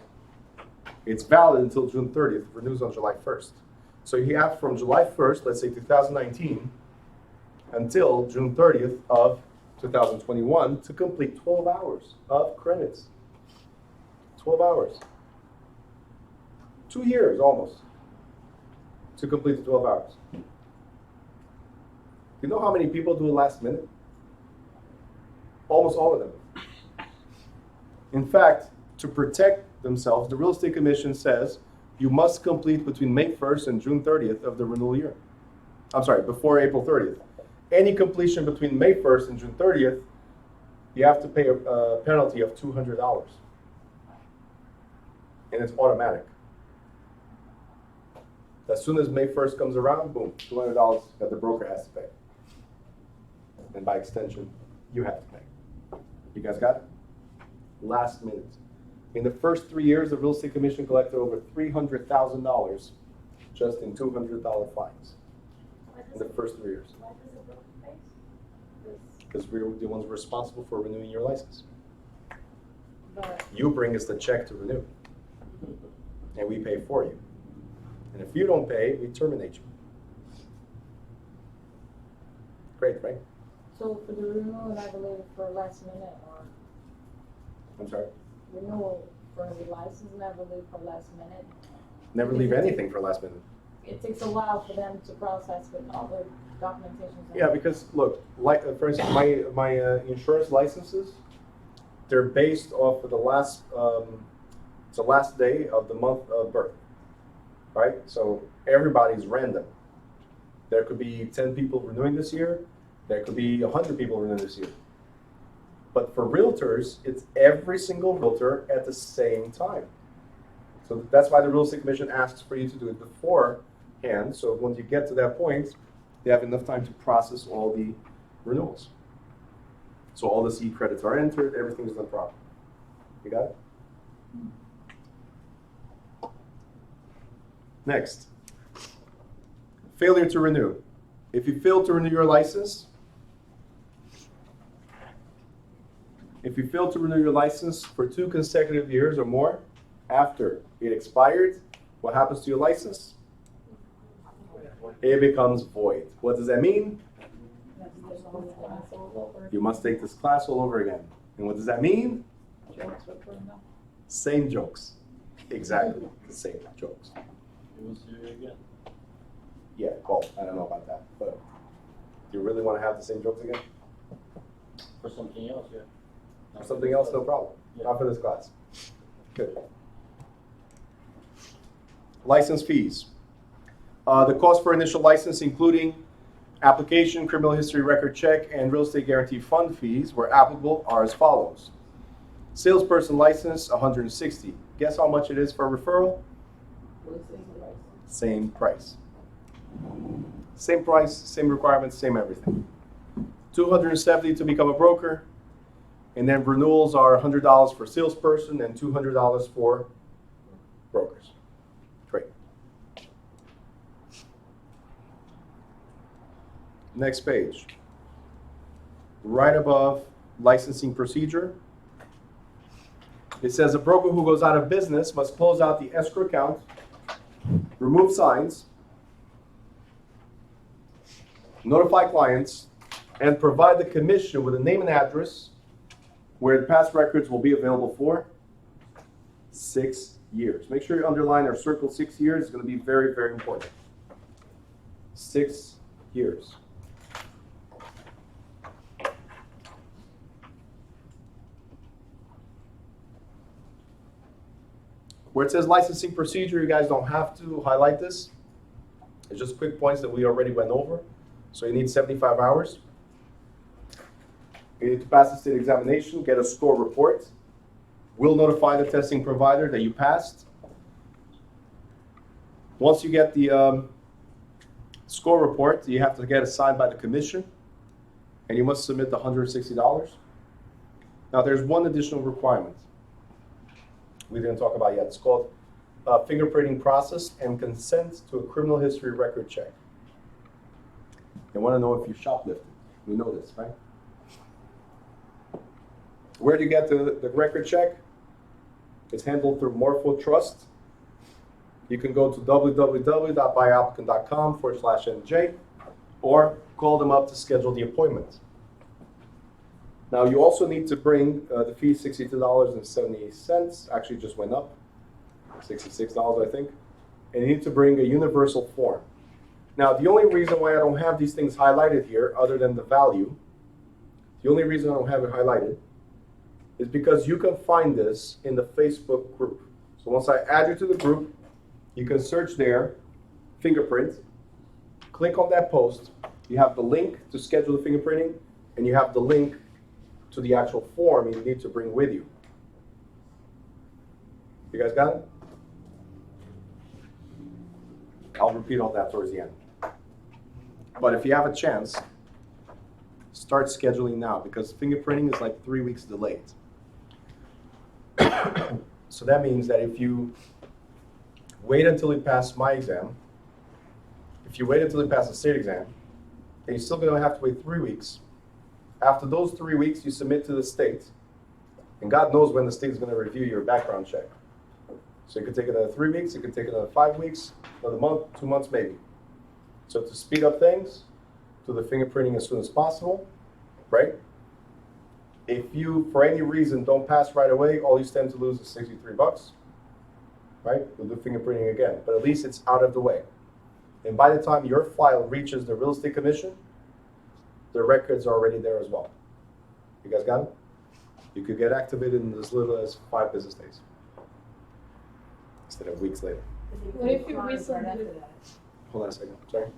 [SPEAKER 1] It's valid until June 30th, it renews on July 1st. So you have from July 1st, let's say 2019, until June 30th of 2021 to complete 12 hours of credits. 12 hours. 2 years almost to complete the 12 hours. You know how many people do it last minute? Almost all of them. In fact, to protect themselves, the Real Estate Commission says you must complete between May 1st and June 30th of the renewal year. I'm sorry, before April 30th. Any completion between May 1st and June 30th, you have to pay a penalty of $200. And it's automatic. As soon as May 1st comes around, boom, $200 that the broker has to pay. And by extension, you have to pay. You guys got it? Last minute. In the first 3 years, the Real Estate Commission collected over $300,000 just in $200 fines. In the first 3 years.
[SPEAKER 2] Why does it broker pay?
[SPEAKER 1] Because we're the ones responsible for renewing your license.
[SPEAKER 2] But
[SPEAKER 1] You bring us the check to renew. And we pay for you. And if you don't pay, we terminate you. Great, right?
[SPEAKER 2] so for the renewal, and I believe for last minute or
[SPEAKER 1] I'm sorry?
[SPEAKER 2] renewal for the license, and I believe for last minute,
[SPEAKER 1] Never leave anything for last minute.
[SPEAKER 2] it takes a while for them to process with all the documentation.
[SPEAKER 1] Yeah, because look, like for instance, my insurance licenses, they're based off of the last it's the last day of the month of birth, right? So everybody's random. There could be 10 people renewing this year. There could be 100 people renewing this year. But for realtors, it's every single realtor at the same time. So that's why the Real Estate Commission asks for you to do it beforehand. So when you get to that point, they have enough time to process all the renewals. So all the C credits are entered, everything's done properly. You got it? Next. Failure to renew. If you fail to renew your license, for 2 consecutive years or more after it expired, what happens to your license? It becomes void. What does that mean? You must take this class all over again. And what does that mean? Same jokes. Exactly, the same jokes.
[SPEAKER 3] You will see it again.
[SPEAKER 1] Yeah, well, I don't know about that, but do you really want to have the same jokes again?
[SPEAKER 3] For something else, yeah.
[SPEAKER 1] For something else, no problem.
[SPEAKER 3] Yeah.
[SPEAKER 1] Not for this class. Good. License fees. The cost for initial license, including application, criminal history record check, and real estate guarantee fund fees, where applicable, are as follows. Salesperson license, $160. Guess how much it is for a referral? Same price. Same price, same requirements, same everything. $270 to become a broker, and then renewals are $100 for salesperson and $200 for brokers. Great. Next page. Right above licensing procedure, it says a broker who goes out of business must close out the escrow account, remove signs, notify clients, and provide the commission with a name and address where the past records will be available for 6 years. Make sure you underline or circle 6 years. It's going to be very, very important. 6 years. Where it says licensing procedure, you guys don't have to highlight this. It's just quick points that we already went over. So you need 75 hours. You need to pass the state examination, get a score report. We'll notify the testing provider that you passed. Once you get the score report, you have to get it signed by the commission, and you must submit the $160. Now there's one additional requirement we didn't talk about yet. It's called fingerprinting process and consent to a criminal history record check. They want to know if you shoplifted. We know this, right? Where do you get the record check? It's handled through Morpho Trust. You can go to www.buyapplicant.com/NJ or call them up to schedule the appointment. Now, you also need to bring the fee, $62.78. Actually, just went up, $66, I think. And you need to bring a universal form. Now, the only reason why I don't have these things highlighted here, other than the value, the only reason I don't have it highlighted is because you can find this in the Facebook group. So once I add you to the group, you can search there, fingerprint, click on that post. You have the link to schedule the fingerprinting, and you have the link to the actual form you need to bring with you. You guys got it? I'll repeat all that towards the end. But if you have a chance, start scheduling now, because fingerprinting is like 3 weeks delayed. So that means that if you wait until you pass my exam, if you wait until you pass the state exam, then you're still going to have to wait 3 weeks. After those 3 weeks, you submit to the state. And God knows when the state is going to review your background check. So it could take another 3 weeks, it could take another 5 weeks, another month, 2 months maybe. So to speed up things, do the fingerprinting as soon as possible, right? If you, for any reason, don't pass right away, all you stand to lose is $63, right? You'll do fingerprinting again, but at least it's out of the way. And by the time your file reaches the real estate commission, the records are already there as well. You guys got it? You could get activated in as little as 5 business days instead of weeks later.
[SPEAKER 2] What if you recently?
[SPEAKER 1] Hold on a second. Sorry.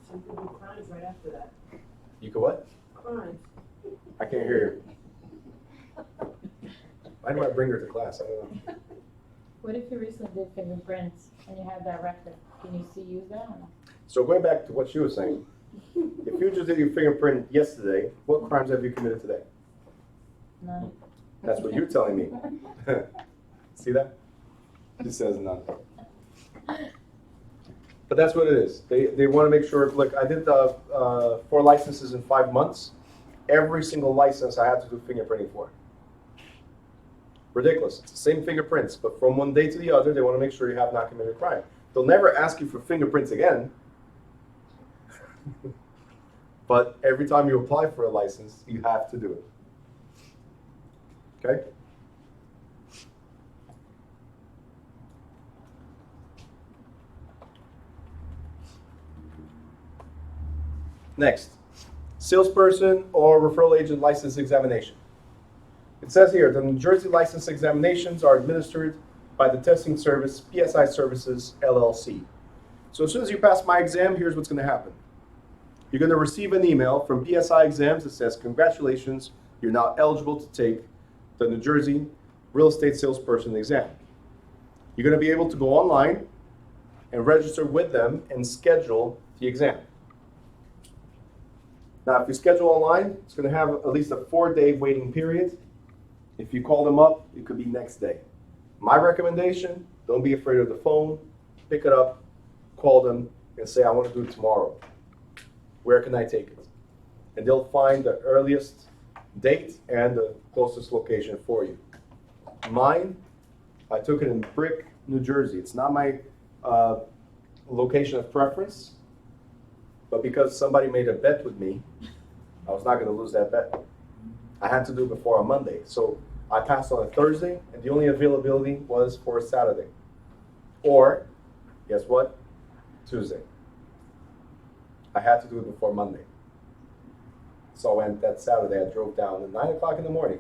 [SPEAKER 4] Some people do crimes right after that.
[SPEAKER 1] You could what?
[SPEAKER 4] Crimes.
[SPEAKER 1] I can't hear you. Why do I bring her to class? I don't know.
[SPEAKER 2] What if you recently did fingerprints and you have that record? Can you still use that or no?
[SPEAKER 1] So going back to what she was saying, if you just did your fingerprint yesterday, what crimes have you committed today?
[SPEAKER 2] None.
[SPEAKER 1] That's what you're telling me. See that? She says none. But that's what it is. They want to make sure, look, I did 4 licenses in 5 months. Every single license I had to do fingerprinting for. Ridiculous. It's the same fingerprints, but from one day to the other, they want to make sure you have not committed a crime. They'll never ask you for fingerprints again. But every time you apply for a license, you have to do it. Okay? Next, salesperson or referral agent license examination. It says here, the New Jersey license examinations are administered by the testing service, PSI Services, LLC. So as soon as you pass my exam, here's what's going to happen. You're going to receive an email from PSI Exams that says, congratulations, you're now eligible to take the New Jersey real estate salesperson exam. You're going to be able to go online and register with them and schedule the exam. Now, if you schedule online, it's going to have at least a 4-day waiting period. If you call them up, it could be next day. My recommendation, don't be afraid of the phone. Pick it up, call them, and say, I want to do it tomorrow. Where can I take it? And they'll find the earliest date and the closest location for you. Mine, I took it in Brick, New Jersey. It's not my location of preference, but because somebody made a bet with me, I was not going to lose that bet. I had to do it before on Monday. So I passed on a Thursday, and the only availability was for a Saturday. Or, guess what? Tuesday. I had to do it before Monday. So I went that Saturday, I drove down at 9 o'clock in the morning,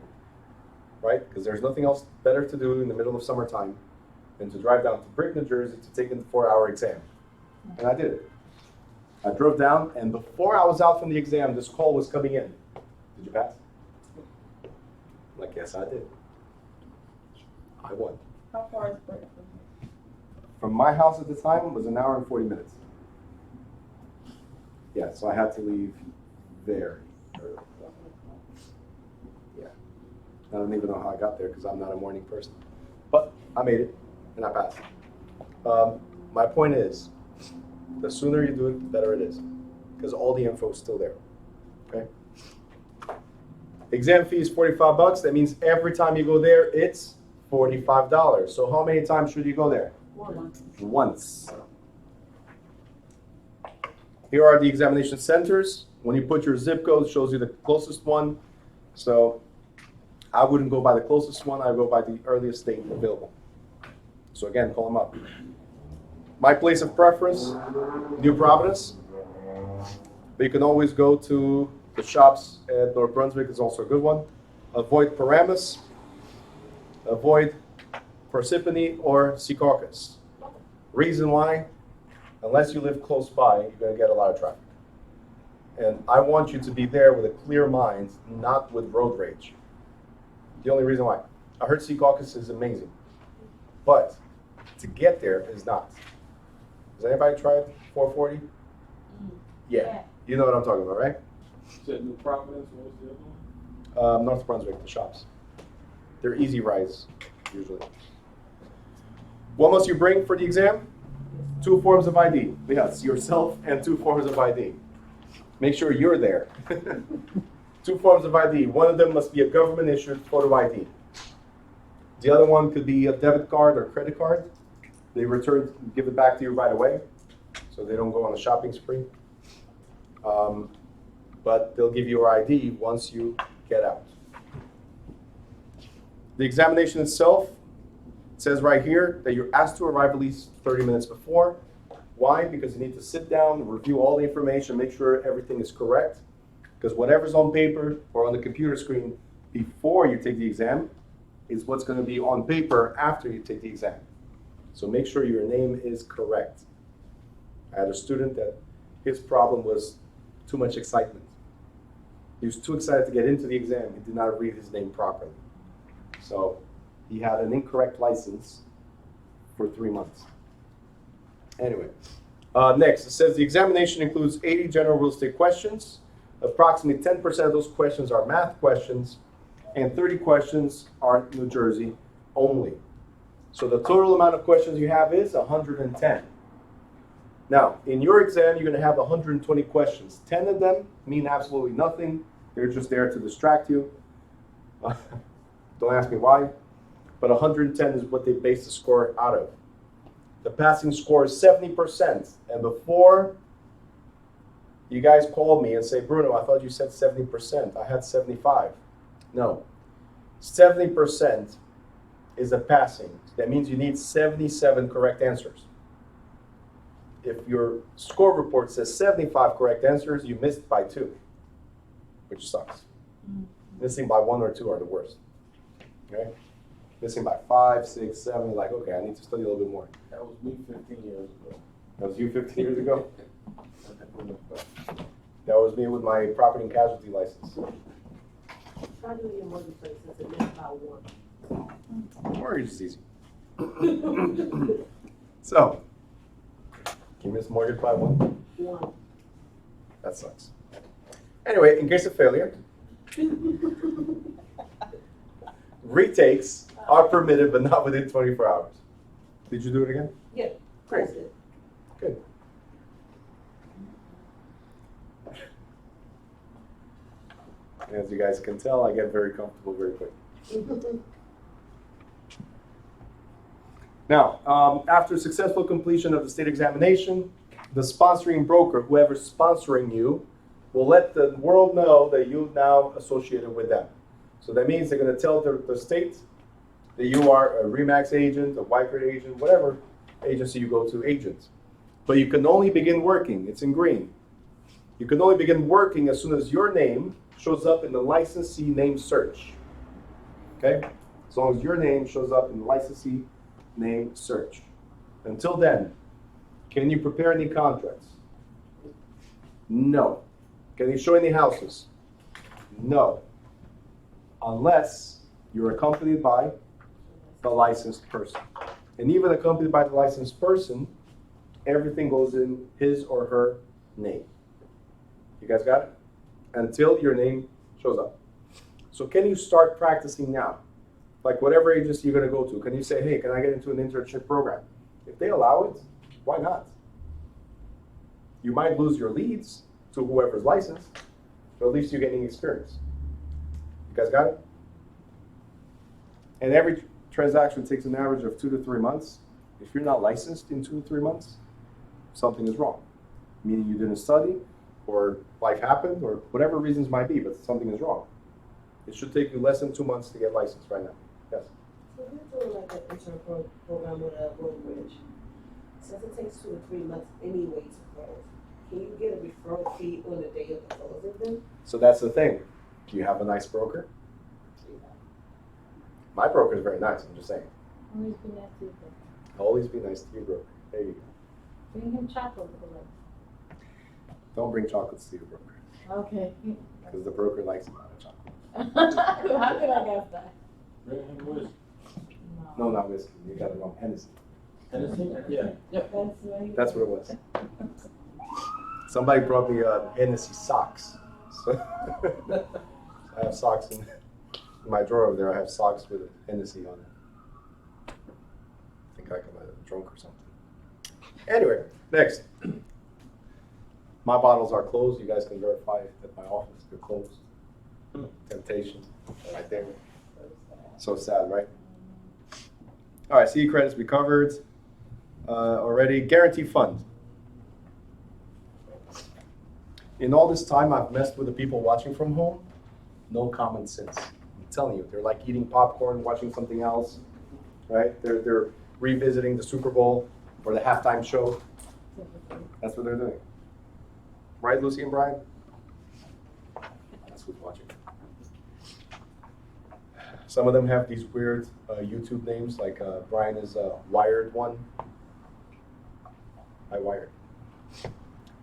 [SPEAKER 1] right? Because there's nothing else better to do in the middle of summertime than to drive down to Brick, New Jersey to take the 4-hour exam. And I did it. I drove down, and before I was out from the exam, this call was coming in. Did you pass? I'm like, yes, I did. I won.
[SPEAKER 2] How far is Brick from here?
[SPEAKER 1] From my house at the time was 1 hour and 40 minutes. Yeah, so I had to leave there. Yeah. I don't even know how I got there because I'm not a morning person. But I made it, and I passed. My point is, the sooner you do it, the better it is. Because all the info is still there. Okay? Exam fee is $45. That means every time you go there, it's $45. So how many times should you go there? Once. Here are the examination centers. When you put your zip code, it shows you the closest one. So I wouldn't go by the closest one. I go by the earliest date available. So again, call them up. My place of preference, New Providence. But you can always go to the shops at North Brunswick. Is also a good one. Avoid Paramus. Avoid Parsippany or Secaucus. Reason why? Unless you live close by, you're going to get a lot of traffic. And I want you to be there with a clear mind, not with road rage. The only reason why. I heard Secaucus is amazing. But to get there is not. Has anybody tried 440? Yeah. You know what I'm talking about, right?
[SPEAKER 6] You said New Providence, what was the other one?
[SPEAKER 1] North Brunswick, the shops. They're easy rides, usually. What must you bring for the exam? 2 forms of ID. Yes, yourself and 2 forms of ID. Make sure you're there. 2 forms of ID. One of them must be a government-issued photo ID. The other one could be a debit card or credit card. They give it back to you right away, so they don't go on a shopping spree. But they'll give you your ID once you get out. The examination itself, it says right here that you're asked to arrive at least 30 minutes before. Why? Because you need to sit down, review all the information, make sure everything is correct. Because whatever's on paper or on the computer screen before you take the exam is what's going to be on paper after you take the exam. So make sure your name is correct. I had a student that his problem was too much excitement. He was too excited to get into the exam. He did not read his name properly. So he had an incorrect license for 3 months. Anyway, next, it says the examination includes 80 general real estate questions. Approximately 10% of those questions are math questions, and 30 questions are New Jersey only. So the total amount of questions you have is 110. Now, in your exam, you're going to have 120 questions. 10 of them mean absolutely nothing. They're just there to distract you. Don't ask me why. But 110 is what they base the score out of. The passing score is 70%. And before you guys called me and say, Bruno, I thought you said 70%. I had 75. No. 70% is a passing. That means you need 77 correct answers. If your score report says 75 correct answers, you missed by 2, which sucks. Missing by 1 or 2 are the worst. Okay? Missing by 5, 6, 7, you're like, okay, I need to study a little bit more.
[SPEAKER 6] That was me 15 years ago.
[SPEAKER 1] That was you 15 years ago? That was me with my property and casualty license.
[SPEAKER 4] Try doing your mortgage places and miss about 1.
[SPEAKER 1] Mortgage is easy. So, can you miss mortgage by 1?
[SPEAKER 4] 1.
[SPEAKER 1] That sucks. Anyway, in case of failure, retakes are permitted, but not within 24 hours. Did you do it again?
[SPEAKER 4] Yeah.
[SPEAKER 1] Great.
[SPEAKER 4] That's it.
[SPEAKER 1] Good. As you guys can tell, I get very comfortable very quick. Now, after successful completion of the state examination, the sponsoring broker, whoever's sponsoring you, will let the world know that you've now associated with them. So that means they're going to tell the state that you are a RE/MAX agent, a WICRE agent, whatever agency you go to, agent. But you can only begin working, it's in green. You can only begin working as soon as your name shows up in the licensee name search. Okay? As long as your name shows up in the licensee name search. Until then, can you prepare any contracts? No. Can you show any houses? No. Unless you're accompanied by the licensed person. And even accompanied by the licensed person, everything goes in his or her name. You guys got it? Until your name shows up. So can you start practicing now? Like whatever agency you're going to go to, can you say, hey, can I get into an internship program? If they allow it, why not? You might lose your leads to whoever's licensed, but at least you're getting experience. You guys got it? And every transaction takes an average of 2 to 3 months. If you're not licensed in 2 to 3 months, something is wrong. Meaning you didn't study, or life happened, or whatever reasons might be, but something is wrong. It should take you less than 2 months to get licensed right now. Yes?
[SPEAKER 4] So if you're doing like an intern program with a brokerage, since it takes 2 to 3 months anyway to close, can you get a referral fee on the day of the closing then?
[SPEAKER 1] So that's the thing. Do you have a nice broker? My broker is very nice, I'm just saying.
[SPEAKER 2] Always be nice to people.
[SPEAKER 1] Always be nice to your broker. There you go.
[SPEAKER 2] Bring him chocolate for the
[SPEAKER 1] Don't bring chocolates to your broker,
[SPEAKER 2] Okay.
[SPEAKER 1] because the broker likes a lot of chocolate.
[SPEAKER 2] How could I guess that?
[SPEAKER 3] Bring him whiskey.
[SPEAKER 1] No, not whiskey. You got it wrong. Hennessy.
[SPEAKER 3] Hennessy? Yeah.
[SPEAKER 2] That's right.
[SPEAKER 1] That's what it was. Somebody brought me Hennessy socks. So I have socks in my drawer over there. I have socks with Hennessy on it. I think I got drunk or something. Anyway, next. My bottles are closed. You guys can verify at my office. They're closed. Temptation, right there. So sad, right? All right, CE credits we covered already. Guarantee fund. In all this time, I've messed with the people watching from home. No common sense. I'm telling you, they're like eating popcorn, watching something else, right? They're revisiting the Super Bowl or the halftime show. That's what they're doing. Right, Lucy and Brian? That's who's watching. Some of them have these weird YouTube names, like Brian is Wired One. I Wired.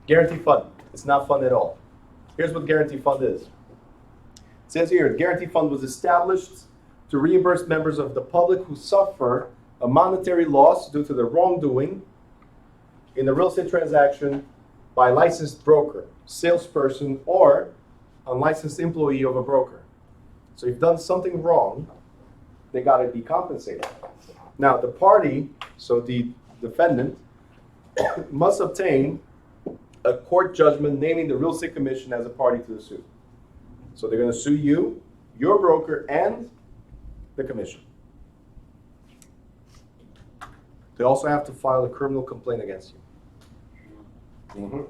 [SPEAKER 1] Guarantee fund. It's not fun at all. Here's what guarantee fund is. It says here, guarantee fund was established to reimburse members of the public who suffer a monetary loss due to the wrongdoing in a real estate transaction by a licensed broker, salesperson, or unlicensed employee of a broker. So if you've done something wrong, they got to be compensated. Now, the party, so the defendant, must obtain a court judgment naming the real estate commission as a party to the suit. So they're going to sue you, your broker, and the commission. They also have to file a criminal complaint against you. Mm-hmm.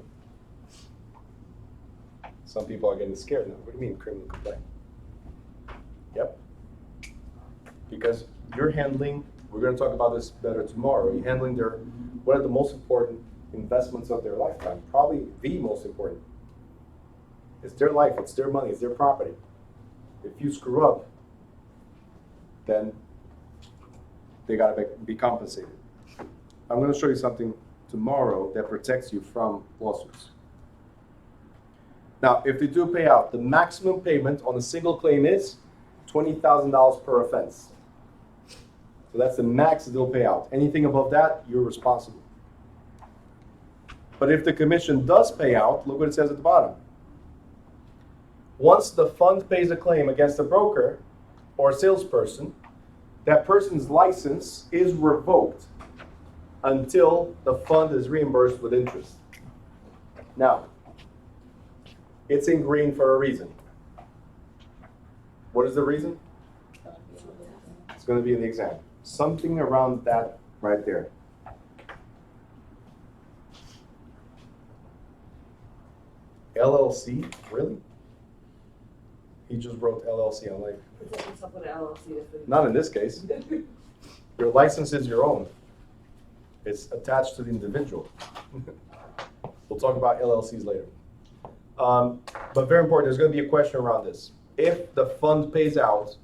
[SPEAKER 1] Some people are getting scared now. What do you mean criminal complaint? Yep. Because you're handling, we're going to talk about this better tomorrow, you're handling one of the most important investments of their lifetime, probably the most important. It's their life, it's their money, it's their property. If you screw up, then they got to be compensated. I'm going to show you something tomorrow that protects you from lawsuits. Now, if they do pay out, the maximum payment on a single claim is $20,000 per offense. So that's the max they'll pay out. Anything above that, you're responsible. But if the commission does pay out, look what it says at the bottom. Once the fund pays a claim against a broker or a salesperson, that person's license is revoked until the fund is reimbursed with interest. Now, it's in green for a reason. What is the reason? It's going to be in the exam. Something around that right there. LLC? Really? He just wrote LLC. I'm like,
[SPEAKER 4] What's up with the LLC?
[SPEAKER 1] not in this case. Your license is your own. It's attached to the individual. We'll talk about LLCs later. But very important, there's going to be a question around this. If the fund pays out,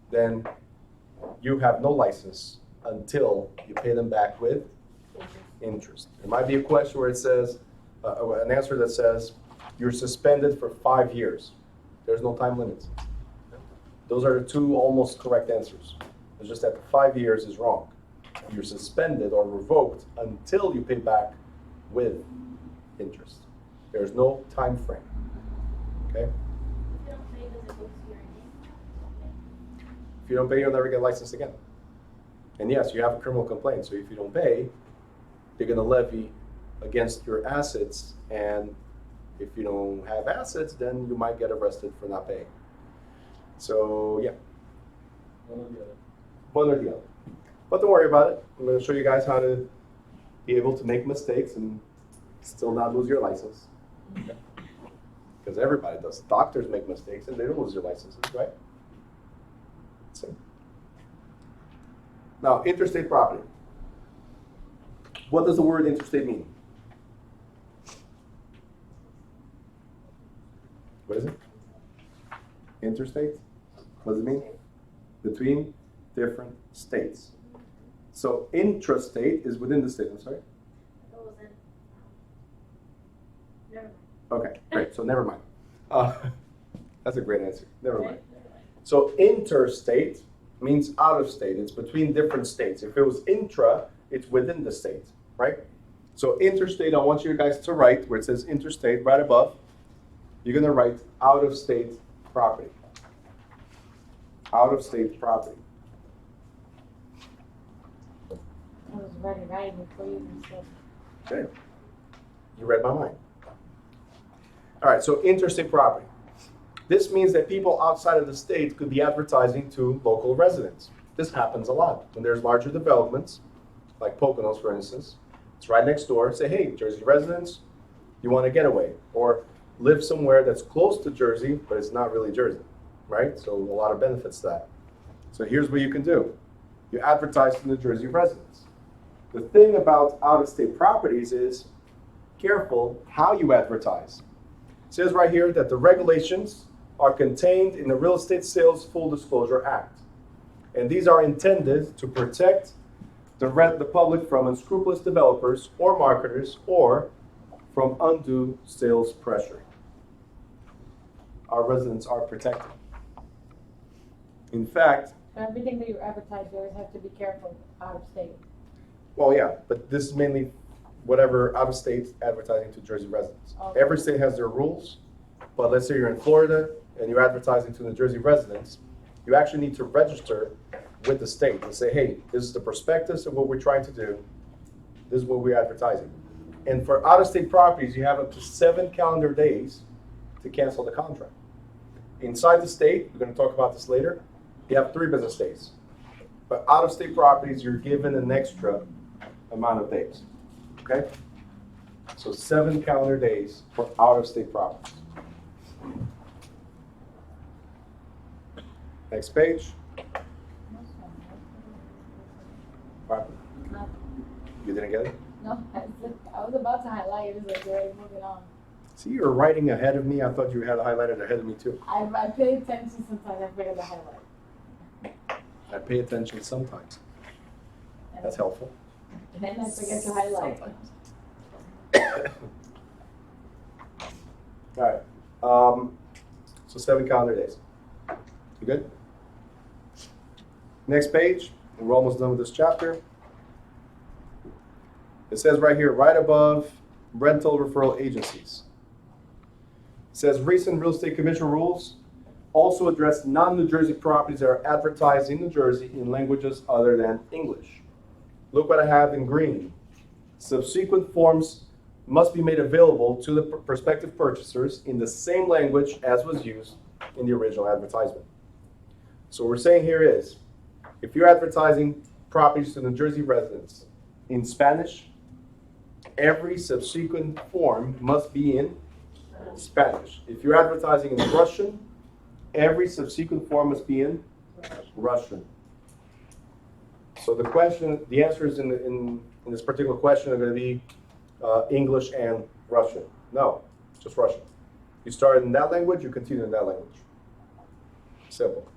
[SPEAKER 1] then you have no license until you pay them back with interest. There might be a question where it says, an answer that says, you're suspended for 5 years. There's no time limit. Those are the two almost correct answers. It's just that the 5 years is wrong. You're suspended or revoked until you pay back with interest. There's no time frame. Okay? If you don't pay, you'll never get licensed again. And yes, you have a criminal complaint, so if you don't pay, they're going to levy against your assets, and if you don't have assets, then you might get arrested for not paying. So yeah,
[SPEAKER 6] One or the other.
[SPEAKER 1] one or the other. But don't worry about it. I'm going to show you guys how to be able to make mistakes and still not lose your license. Because everybody does. Doctors make mistakes and they don't lose their licenses, right? So. Now, interstate property. What does the word interstate mean? What is it? Interstate? What does it mean? Between different states. So intrastate is within the state. I'm sorry?
[SPEAKER 7] Never mind.
[SPEAKER 1] Okay, great. So never mind. That's a great answer. Never mind.
[SPEAKER 7] Right? Never mind.
[SPEAKER 1] So interstate means out of state. It's between different states. If it was intra, it's within the state, right? So interstate, I want you guys to write where it says interstate right above. You're going to write out of state property. Out of state property.
[SPEAKER 2] I was ready right before you even said.
[SPEAKER 1] Okay. You read my mind. All right, so interstate property. This means that people outside of the state could be advertising to local residents. This happens a lot. When there's larger developments, like Poconos, for instance, it's right next door. Say, hey, Jersey residents, you want a getaway? Or live somewhere that's close to Jersey, but it's not really Jersey, right? So a lot of benefits to that. So here's what you can do. You advertise to New Jersey residents. The thing about out-of-state properties is, careful how you advertise. It says right here that the regulations are contained in the Real Estate Sales Full Disclosure Act. And these are intended to protect the public from unscrupulous developers or marketers or from undue sales pressure. Our residents are protected. In fact,
[SPEAKER 2] For everything that you advertise, you always have to be careful out of state.
[SPEAKER 1] well, yeah, but this is mainly whatever out-of-state advertising to Jersey residents.
[SPEAKER 2] Okay.
[SPEAKER 1] Every state has their rules, but let's say you're in Florida and you're advertising to New Jersey residents, you actually need to register with the state and say, hey, this is the prospectus of what we're trying to do. This is what we're advertising. And for out-of-state properties, you have up to 7 calendar days to cancel the contract. Inside the state, we're going to talk about this later, you have 3 business days. But out-of-state properties, you're given an extra amount of days. Okay? So 7 calendar days for out-of-state properties. Next page. Property.
[SPEAKER 2] No,
[SPEAKER 1] You didn't get it?
[SPEAKER 2] no, I was about to highlight it, but you're moving on.
[SPEAKER 1] See, you're writing ahead of me. I thought you had highlighted ahead of me too.
[SPEAKER 2] I pay attention sometimes, I forget to highlight.
[SPEAKER 1] I pay attention sometimes. That's helpful.
[SPEAKER 2] And then I forget to highlight.
[SPEAKER 1] Sometimes. All right. So 7 calendar days. You good? Next page. And we're almost done with this chapter. It says right here, right above rental referral agencies. It says recent real estate commission rules also address non-New Jersey properties that are advertised in New Jersey in languages other than English. Look what I have in green. Subsequent forms must be made available to the prospective purchasers in the same language as was used in the original advertisement. So what we're saying here is, if you're advertising properties to New Jersey residents in Spanish, every subsequent form must be in Spanish. If you're advertising in Russian, every subsequent form must be in Russian. So the answers in this particular question are going to be English and Russian. No, just Russian. You start in that language, you continue in that language. Simple.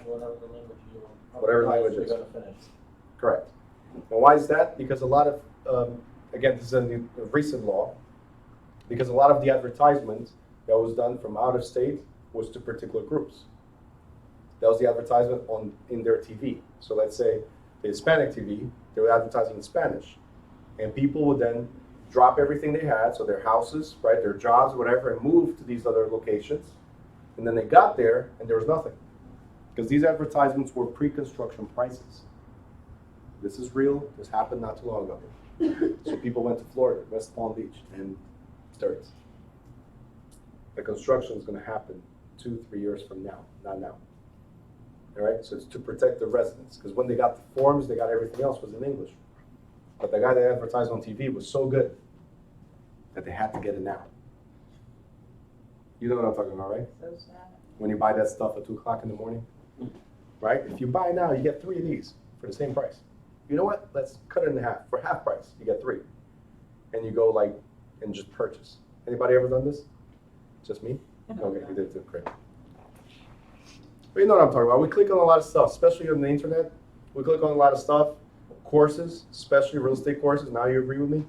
[SPEAKER 3] Whatever the language you want.
[SPEAKER 1] Whatever language
[SPEAKER 3] You're
[SPEAKER 1] is.
[SPEAKER 3] gonna finish.
[SPEAKER 1] Correct. And why is that? Because a lot of, again, this is a recent law, because a lot of the advertisement that was done from out of state was to particular groups. That was the advertisement in their TV. So let's say the Hispanic TV, they were advertising in Spanish. And people would then drop everything they had, so their houses, right, their jobs, whatever, and move to these other locations. And then they got there and there was nothing. Because these advertisements were pre-construction prices. This is real. This happened not too long ago. So people went to Florida, West Palm Beach, and starts. The construction is going to happen 2-3 years from now, not now. All right, so it's to protect the residents, because when they got the forms, they got everything else was in English. But the guy that advertised on TV was so good that they had to get it now. You know what I'm talking about, right?
[SPEAKER 2] So sad.
[SPEAKER 1] When you buy that stuff at 2 o'clock in the morning, right? If you buy now, you get 3 of these for the same price. You know what? Let's cut it in half. For half price, you get 3. And you go like, and just purchase. Anybody ever done this? Just me? Okay, you did too, great. But you know what I'm talking about. We click on a lot of stuff, especially on the internet. We click on a lot of stuff. Courses, especially real estate courses. Now you agree with me?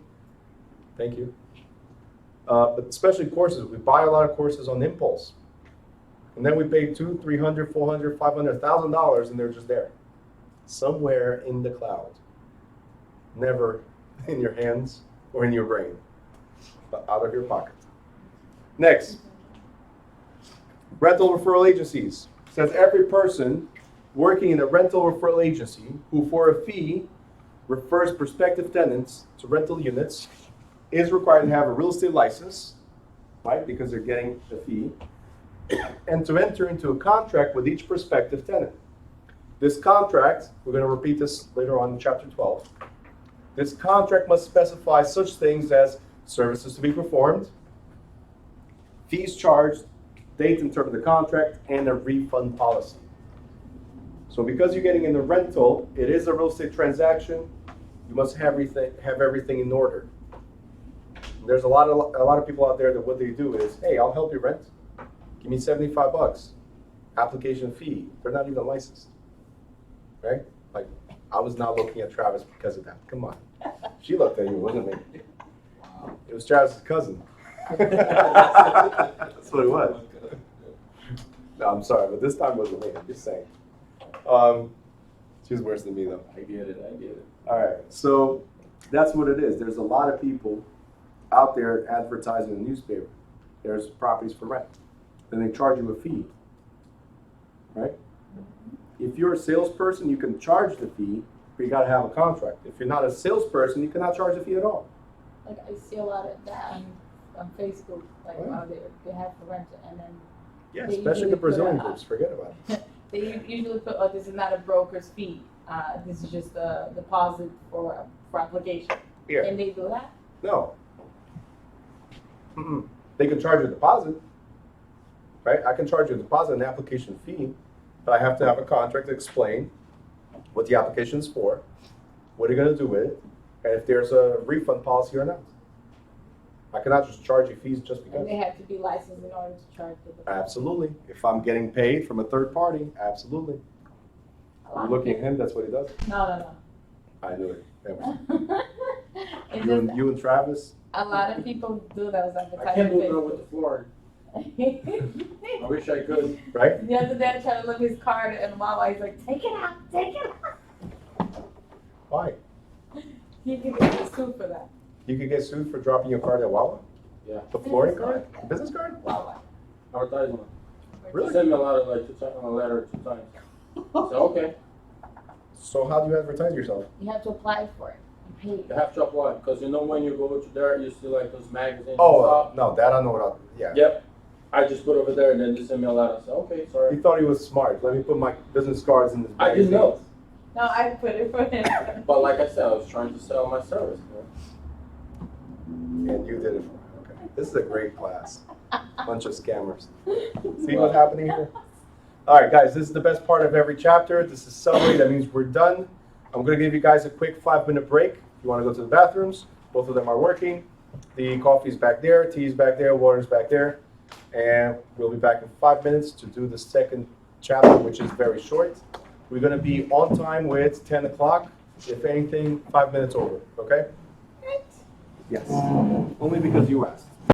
[SPEAKER 1] Thank you. But especially courses. We buy a lot of courses on impulse. And then we pay $200, $300, $400, $500, $1,000, and they're just there. Somewhere in the cloud. Never in your hands or in your brain, but out of your pocket. Next. Rental referral agencies. Says every person working in a rental referral agency who for a fee refers prospective tenants to rental units is required to have a real estate license, right, because they're getting the fee, and to enter into a contract with each prospective tenant. This contract, we're going to repeat this later on in chapter 12, this contract must specify such things as services to be performed, fees charged, date and term of the contract, and a refund policy. So because you're getting in the rental, it is a real estate transaction. You must have everything in order. There's a lot of people out there that what they do is, hey, I'll help you rent. Give me $75. Application fee. They're not even licensed, right? Like I was not looking at Travis because of that. Come on, she looked at you, wasn't me? It was Travis's cousin. That's what it was. No, I'm sorry, but this time wasn't me. I'm just saying. She's worse than me, though.
[SPEAKER 6] I get it.
[SPEAKER 1] All right, so that's what it is. There's a lot of people out there advertising in the newspaper. There's properties for rent. Then they charge you a fee, right? If you're a salesperson, you can charge the fee, but you got to have a contract. If you're not a salesperson, you cannot charge a fee at all.
[SPEAKER 2] Like I see a lot of that on Facebook, like how they have for rent, and then
[SPEAKER 1] Yeah,
[SPEAKER 2] they
[SPEAKER 1] especially
[SPEAKER 2] usually
[SPEAKER 1] the Brazilian
[SPEAKER 2] put a-
[SPEAKER 1] groups. Forget about it.
[SPEAKER 2] they usually put, oh, this is not a broker's fee. This is just a deposit for application.
[SPEAKER 1] Here,
[SPEAKER 2] Can they do that?
[SPEAKER 1] no. Mm-mm. They can charge you a deposit, right? I can charge you a deposit and application fee, but I have to have a contract to explain what the application is for, what you're going to do with it, and if there's a refund policy or not. I cannot just charge you fees just because.
[SPEAKER 2] And they have to be licensed in order to charge the deposit.
[SPEAKER 1] Absolutely. If I'm getting paid from a third party, absolutely. You're looking at him, that's what he does?
[SPEAKER 2] No.
[SPEAKER 1] I knew it. That was-
[SPEAKER 2] It's
[SPEAKER 1] You,
[SPEAKER 2] just
[SPEAKER 1] you and Travis?
[SPEAKER 2] a lot of people do those
[SPEAKER 3] I can't move it
[SPEAKER 2] advertisements.
[SPEAKER 3] with the floor. I wish I could.
[SPEAKER 1] Right?
[SPEAKER 2] The other day I tried to look his card and Wawa, he's like, take it out, take it out.
[SPEAKER 1] Why?
[SPEAKER 2] He can get sued for that.
[SPEAKER 1] You could get sued for dropping your card at Wawa?
[SPEAKER 3] Yeah.
[SPEAKER 1] The Florida card? The business card?
[SPEAKER 2] Wawa.
[SPEAKER 3] Advertisement.
[SPEAKER 1] Really?
[SPEAKER 3] They sent me a lot of like a letter 2 times. So okay,
[SPEAKER 1] So how do you advertise yourself?
[SPEAKER 2] You have to apply for it. You pay.
[SPEAKER 3] you have to apply because you know when you go to there, you see like those magazines.
[SPEAKER 1] Oh,
[SPEAKER 3] and
[SPEAKER 1] no, that I know what I'll, yeah.
[SPEAKER 3] stuff. Yep. I just put over there and then they sent me a letter. I said okay,
[SPEAKER 1] He
[SPEAKER 3] sorry.
[SPEAKER 1] thought he was smart. Let me put my business cards in this
[SPEAKER 3] I didn't know,
[SPEAKER 2] No, I put it for him.
[SPEAKER 3] but like I said, I was trying to sell my service.
[SPEAKER 1] And you did it for me. Okay. This is a great class. Bunch of scammers. See what's happening here? All right, guys, this is the best part of every chapter. This is summary. That means we're done. I'm going to give you guys a quick 5-minute break. If you want to go to the bathrooms, both of them are working. The coffee's back there, tea's back there, water's back there. And we'll be back in 5 minutes to do the second chapter, which is very short. We're going to be on time with 10 o'clock. If anything, 5 minutes over, okay? Yes. Only because you asked.